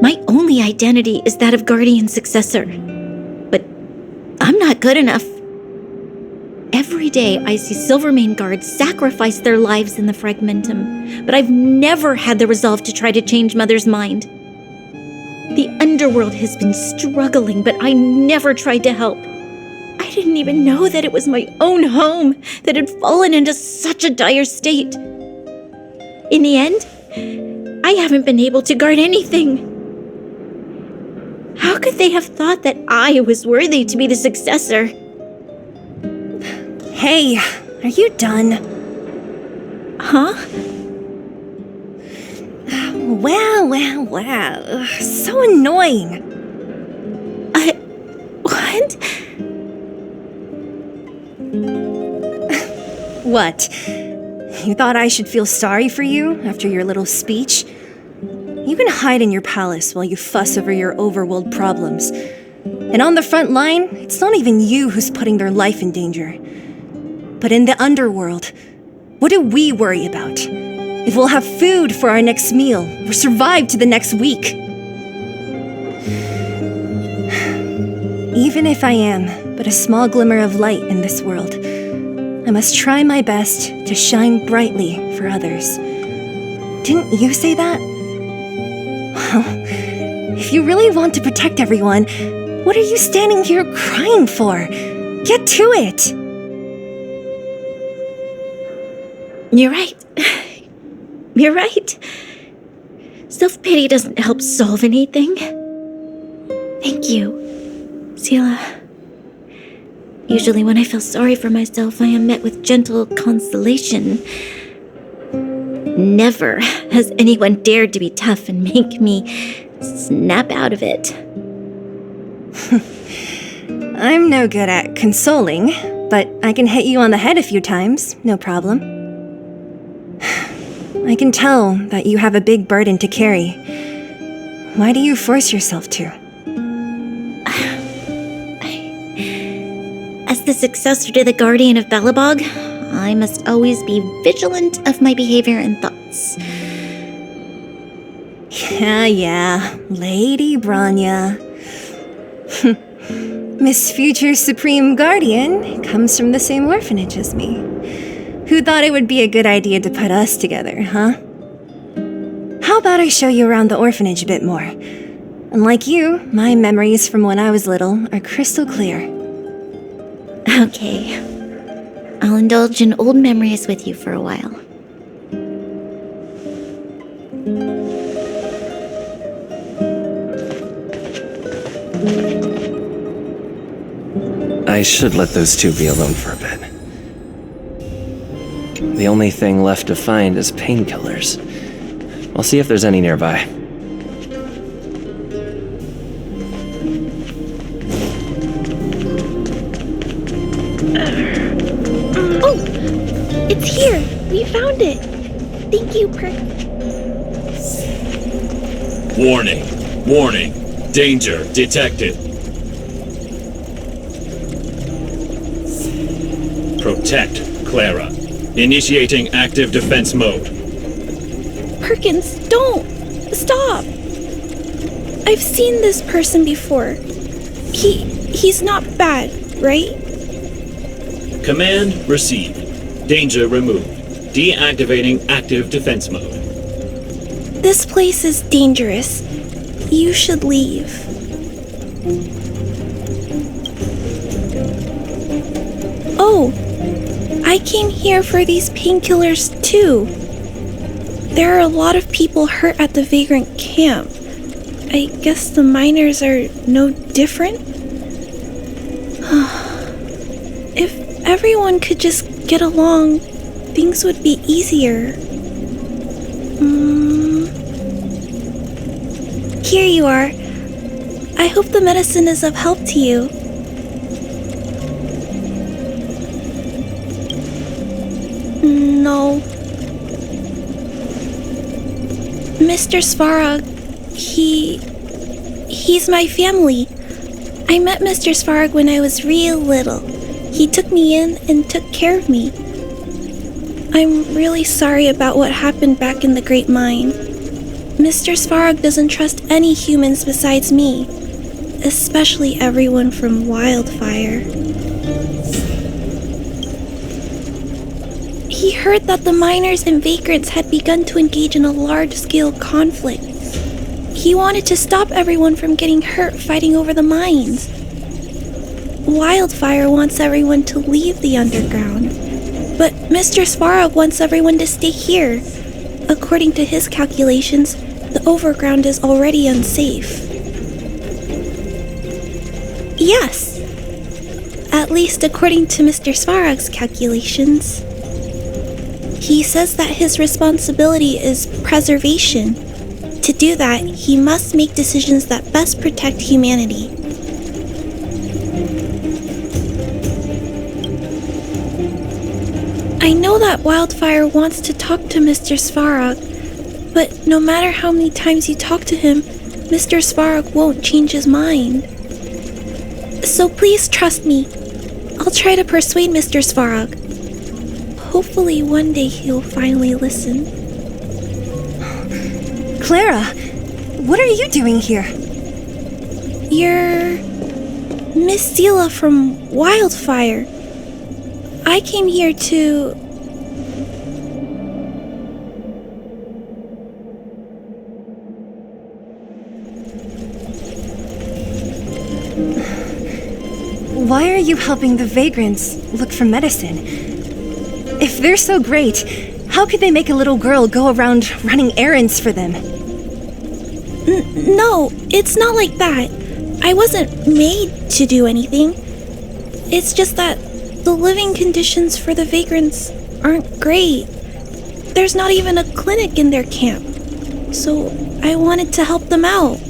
My only identity is that of guardian successor. But I'm not good enough. Every day I see Silvermane guards sacrifice their lives in the Fragmentum, but I've never had the resolve to try to change Mother's mind. The underworld has been struggling, but I never tried to help. I didn't even know that it was my own home that had fallen into such a dire state. In the end, I haven't been able to guard anything. How could they have thought that I was worthy to be the successor? Hey, are you done? Huh? Wow. Ugh, so annoying. What? What? You thought I should feel sorry for you after your little speech? You can hide in your palace while you fuss over your overworld problems. And on the front line, it's not even you who's putting their life in danger. But in the underworld, what do we worry about? If we'll have food for our next meal, or survive to the next week. Even if I am but a small glimmer of light in this world, I must try my best to shine brightly for others. Didn't you say that? Well, if you really want to protect everyone, what are you standing here crying for? Get to it! You're right. You're right. Self-pity doesn't help solve anything. Thank you, Sela. Usually when I feel sorry for myself, I am met with gentle consolation. Never has anyone dared to be tough and make me snap out of it. I'm no good at consoling, but I can hit you on the head a few times, no problem. I can tell that you have a big burden to carry. Why do you force yourself to? As the successor to the Guardian of Belobog, I must always be vigilant of my behavior and thoughts. Yeah, Lady Branya. Miss Future Supreme Guardian comes from the same orphanage as me. Who thought it would be a good idea to put us together, huh? How about I show you around the orphanage a bit more? Unlike you, my memories from when I was little are crystal clear. Okay. I'll indulge in old memories with you for a while. I should let those two be alone for a bit. The only thing left to find is painkillers. I'll see if there's any nearby. Oh! It's here! We found it! Thank you, Perk. Warning. Warning. Danger detected. Protect Clara. Initiating active defense mode. Perkins, don't! Stop! I've seen this person before. He's not bad, right? Command received. Danger removed. Deactivating active defense mode. This place is dangerous. You should leave. Oh! I came here for these painkillers too. There are a lot of people hurt at the Vagrant camp. I guess the miners are no different? If everyone could just get along, things would be easier. Here you are. I hope the medicine is of help to you. No. Mr. Svarog, he's my family. I met Mr. Svarog when I was real little. He took me in and took care of me. I'm really sorry about what happened back in the Great Mine. Mr. Svarog doesn't trust any humans besides me, especially everyone from Wildfire. He heard that the miners and vagrants had begun to engage in a large-scale conflict. He wanted to stop everyone from getting hurt fighting over the mines. Wildfire wants everyone to leave the underground, but Mr. Svarog wants everyone to stay here. According to his calculations, the overground is already unsafe. Yes, at least according to Mr. Svarog's calculations. He says that his responsibility is preservation. To do that, he must make decisions that best protect humanity. I know that Wildfire wants to talk to Mr. Svarog, but no matter how many times you talk to him, Mr. Svarog won't change his mind. So please trust me. I'll try to persuade Mr. Svarog. Hopefully one day he'll finally listen. Clara, what are you doing here? You're Miss Sela from Wildfire. I came here to... Why are you helping the vagrants look for medicine? If they're so great, how could they make a little girl go around running errands for them? No, it's not like that. I wasn't made to do anything. It's just that the living conditions for the vagrants aren't great. There's not even a clinic in their camp. So I wanted to help them out.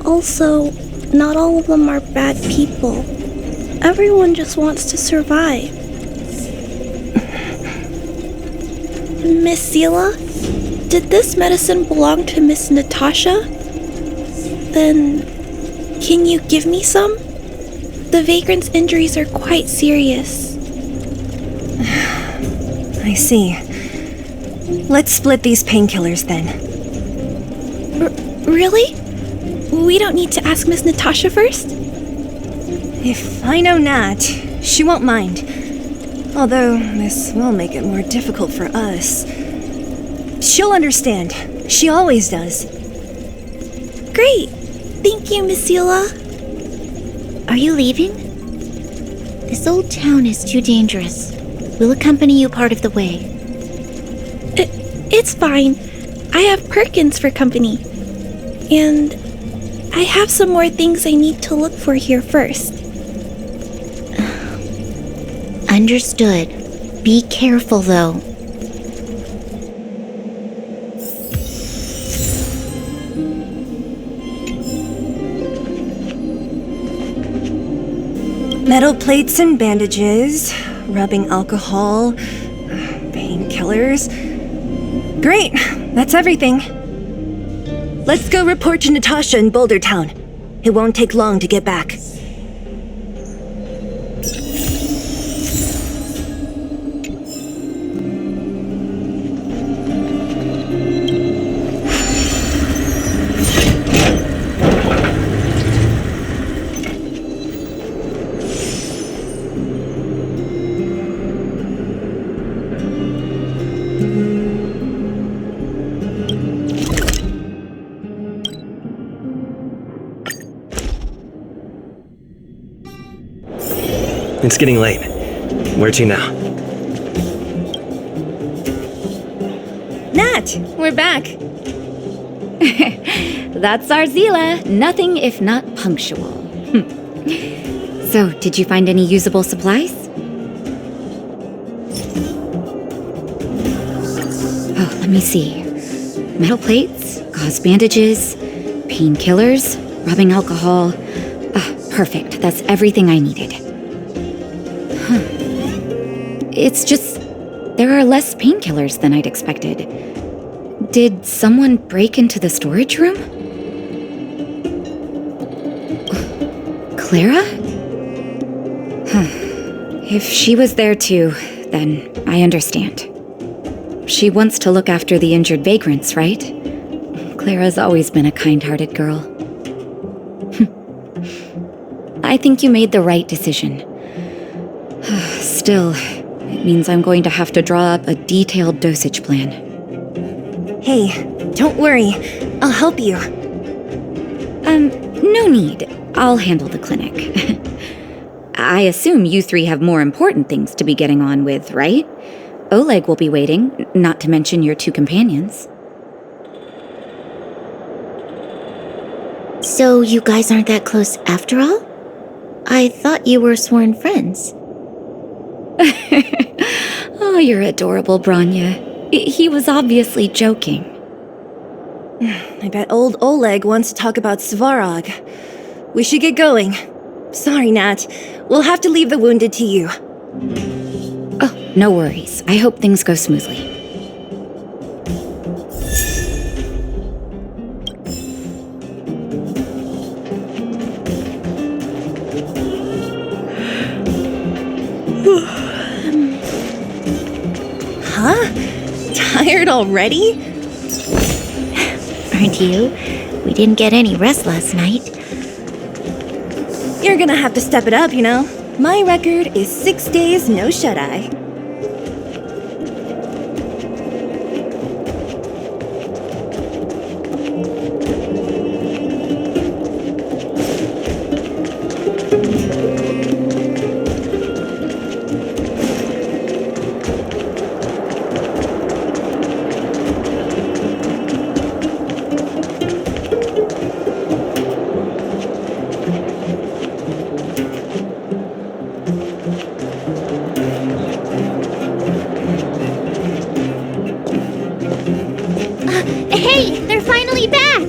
Also, not all of them are bad people. Everyone just wants to survive. Miss Sela, did this medicine belong to Miss Natasha? Then, can you give me some? The vagrant's injuries are quite serious. I see. Let's split these painkillers then. Really? We don't need to ask Miss Natasha first? If I know Nat, she won't mind. Although, this will make it more difficult for us. She'll understand. She always does. Great. Thank you, Miss Eula. Are you leaving? This old town is too dangerous. We'll accompany you part of the way. It's fine. I have Perkins for company. And I have some more things I need to look for here first. Understood. Be careful, though. Metal plates and bandages, rubbing alcohol, painkillers. Great, that's everything. Let's go report to Natasha in Boulder Town. It won't take long to get back. It's getting late. Where to now? Nat, we're back. That's our Zila. Nothing if not punctual. So, did you find any usable supplies? Oh, let me see. Metal plates, gauze bandages, painkillers, rubbing alcohol. Perfect. That's everything I needed. It's just, there are less painkillers than I'd expected. Did someone break into the storage room? Clara? If she was there too, then I understand. She wants to look after the injured vagrants, right? Clara's always been a kind-hearted girl. I think you made the right decision. Still, it means I'm going to have to draw up a detailed dosage plan. Hey, don't worry. I'll help you. No need. I'll handle the clinic. I assume you three have more important things to be getting on with, right? Oleg will be waiting, not to mention your two companions. So you guys aren't that close after all? I thought you were sworn friends. Oh, you're adorable, Branya. He was obviously joking. I bet old Oleg wants to talk about Svarog. We should get going. Sorry, Nat. We'll have to leave the wounded to you. Oh, no worries. I hope things go smoothly. Huh? Tired already? Aren't you? We didn't get any rest last night. You're gonna have to step it up, you know. My record is 6 days, no shut-eye. Hey, they're finally back!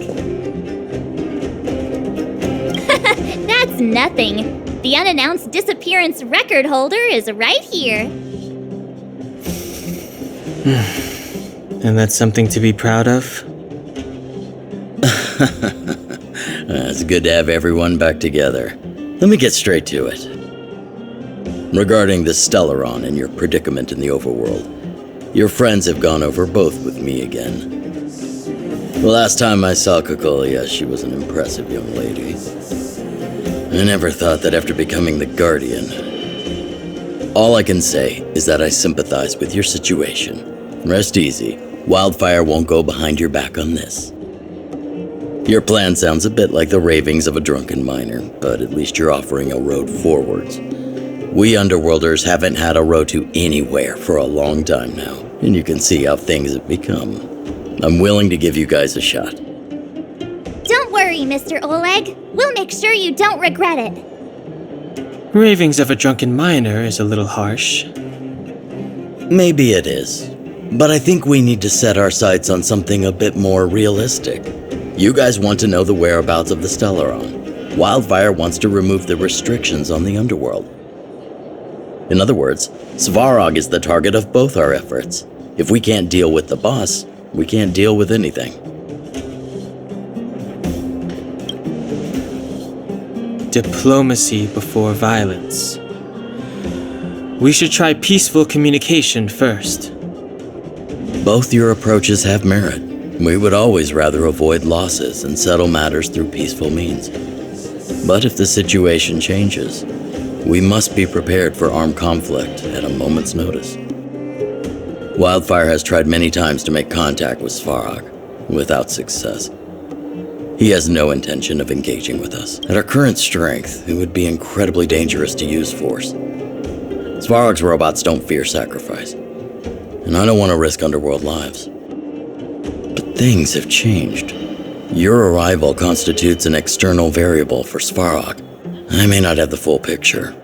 That's nothing. The unannounced disappearance record holder is right here. And that's something to be proud of? It's good to have everyone back together. Let me get straight to it. Regarding the Stellaron and your predicament in the overworld, Your friends have gone over both with me again. The last time I saw Kokolia, she was an impressive young lady. I never thought that after becoming the Guardian. All I can say is that I sympathize with your situation. Rest easy. Wildfire won't go behind your back on this. Your plan sounds a bit like the ravings of a drunken miner, but at least you're offering a road forwards. We Underworlders haven't had a road to anywhere for a long time now, and you can see how things have become. I'm willing to give you guys a shot. Don't worry, Mr. Oleg. We'll make sure you don't regret it. Ravings of a drunken miner is a little harsh. Maybe it is, but I think we need to set our sights on something a bit more realistic. You guys want to know the whereabouts of the Stellaron. Wildfire wants to remove the restrictions on the Underworld. In other words, Svarog is the target of both our efforts. If we can't deal with the boss, we can't deal with anything. Diplomacy before violence. We should try peaceful communication first. Both your approaches have merit. We would always rather avoid losses and settle matters through peaceful means. But if the situation changes, we must be prepared for armed conflict at a moment's notice. Wildfire has tried many times to make contact with Svarog, without success. He has no intention of engaging with us. At our current strength, it would be incredibly dangerous to use force. Svarog's robots don't fear sacrifice, and I don't want to risk Underworld lives. But things have changed. Your arrival constitutes an external variable for Svarog. I may not have the full picture,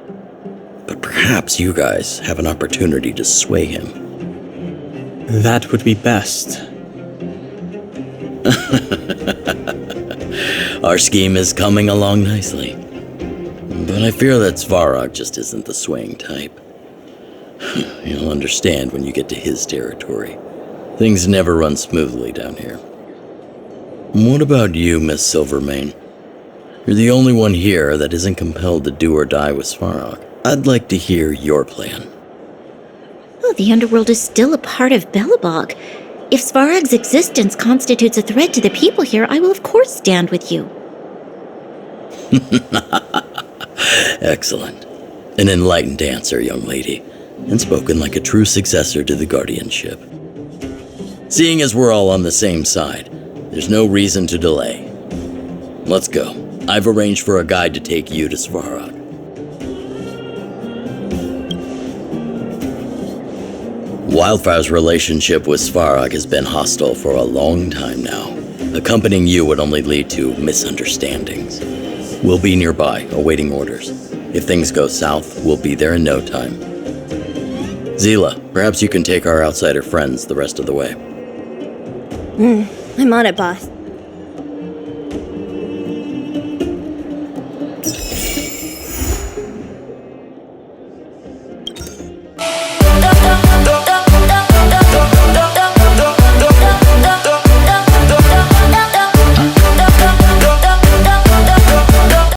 but perhaps you guys have an opportunity to sway him. That would be best. Our scheme is coming along nicely, but I fear that Svarog just isn't the swaying type. You'll understand when you get to his territory. Things never run smoothly down here. What about you, Miss Silvermane? You're the only one here that isn't compelled to do or die with Svarog. I'd like to hear your plan. Oh, the Underworld is still a part of Belobog. If Svarog's existence constitutes a threat to the people here, I will of course stand with you. Excellent. An enlightened answer, young lady, and spoken like a true successor to the guardianship. Seeing as we're all on the same side, there's no reason to delay. Let's go. I've arranged for a guide to take you to Svarog. Wildfire's relationship with Svarog has been hostile for a long time now. Accompanying you would only lead to misunderstandings. We'll be nearby, awaiting orders. If things go south, we'll be there in no time. Zila, perhaps you can take our outsider friends the rest of the way. I'm on it, boss.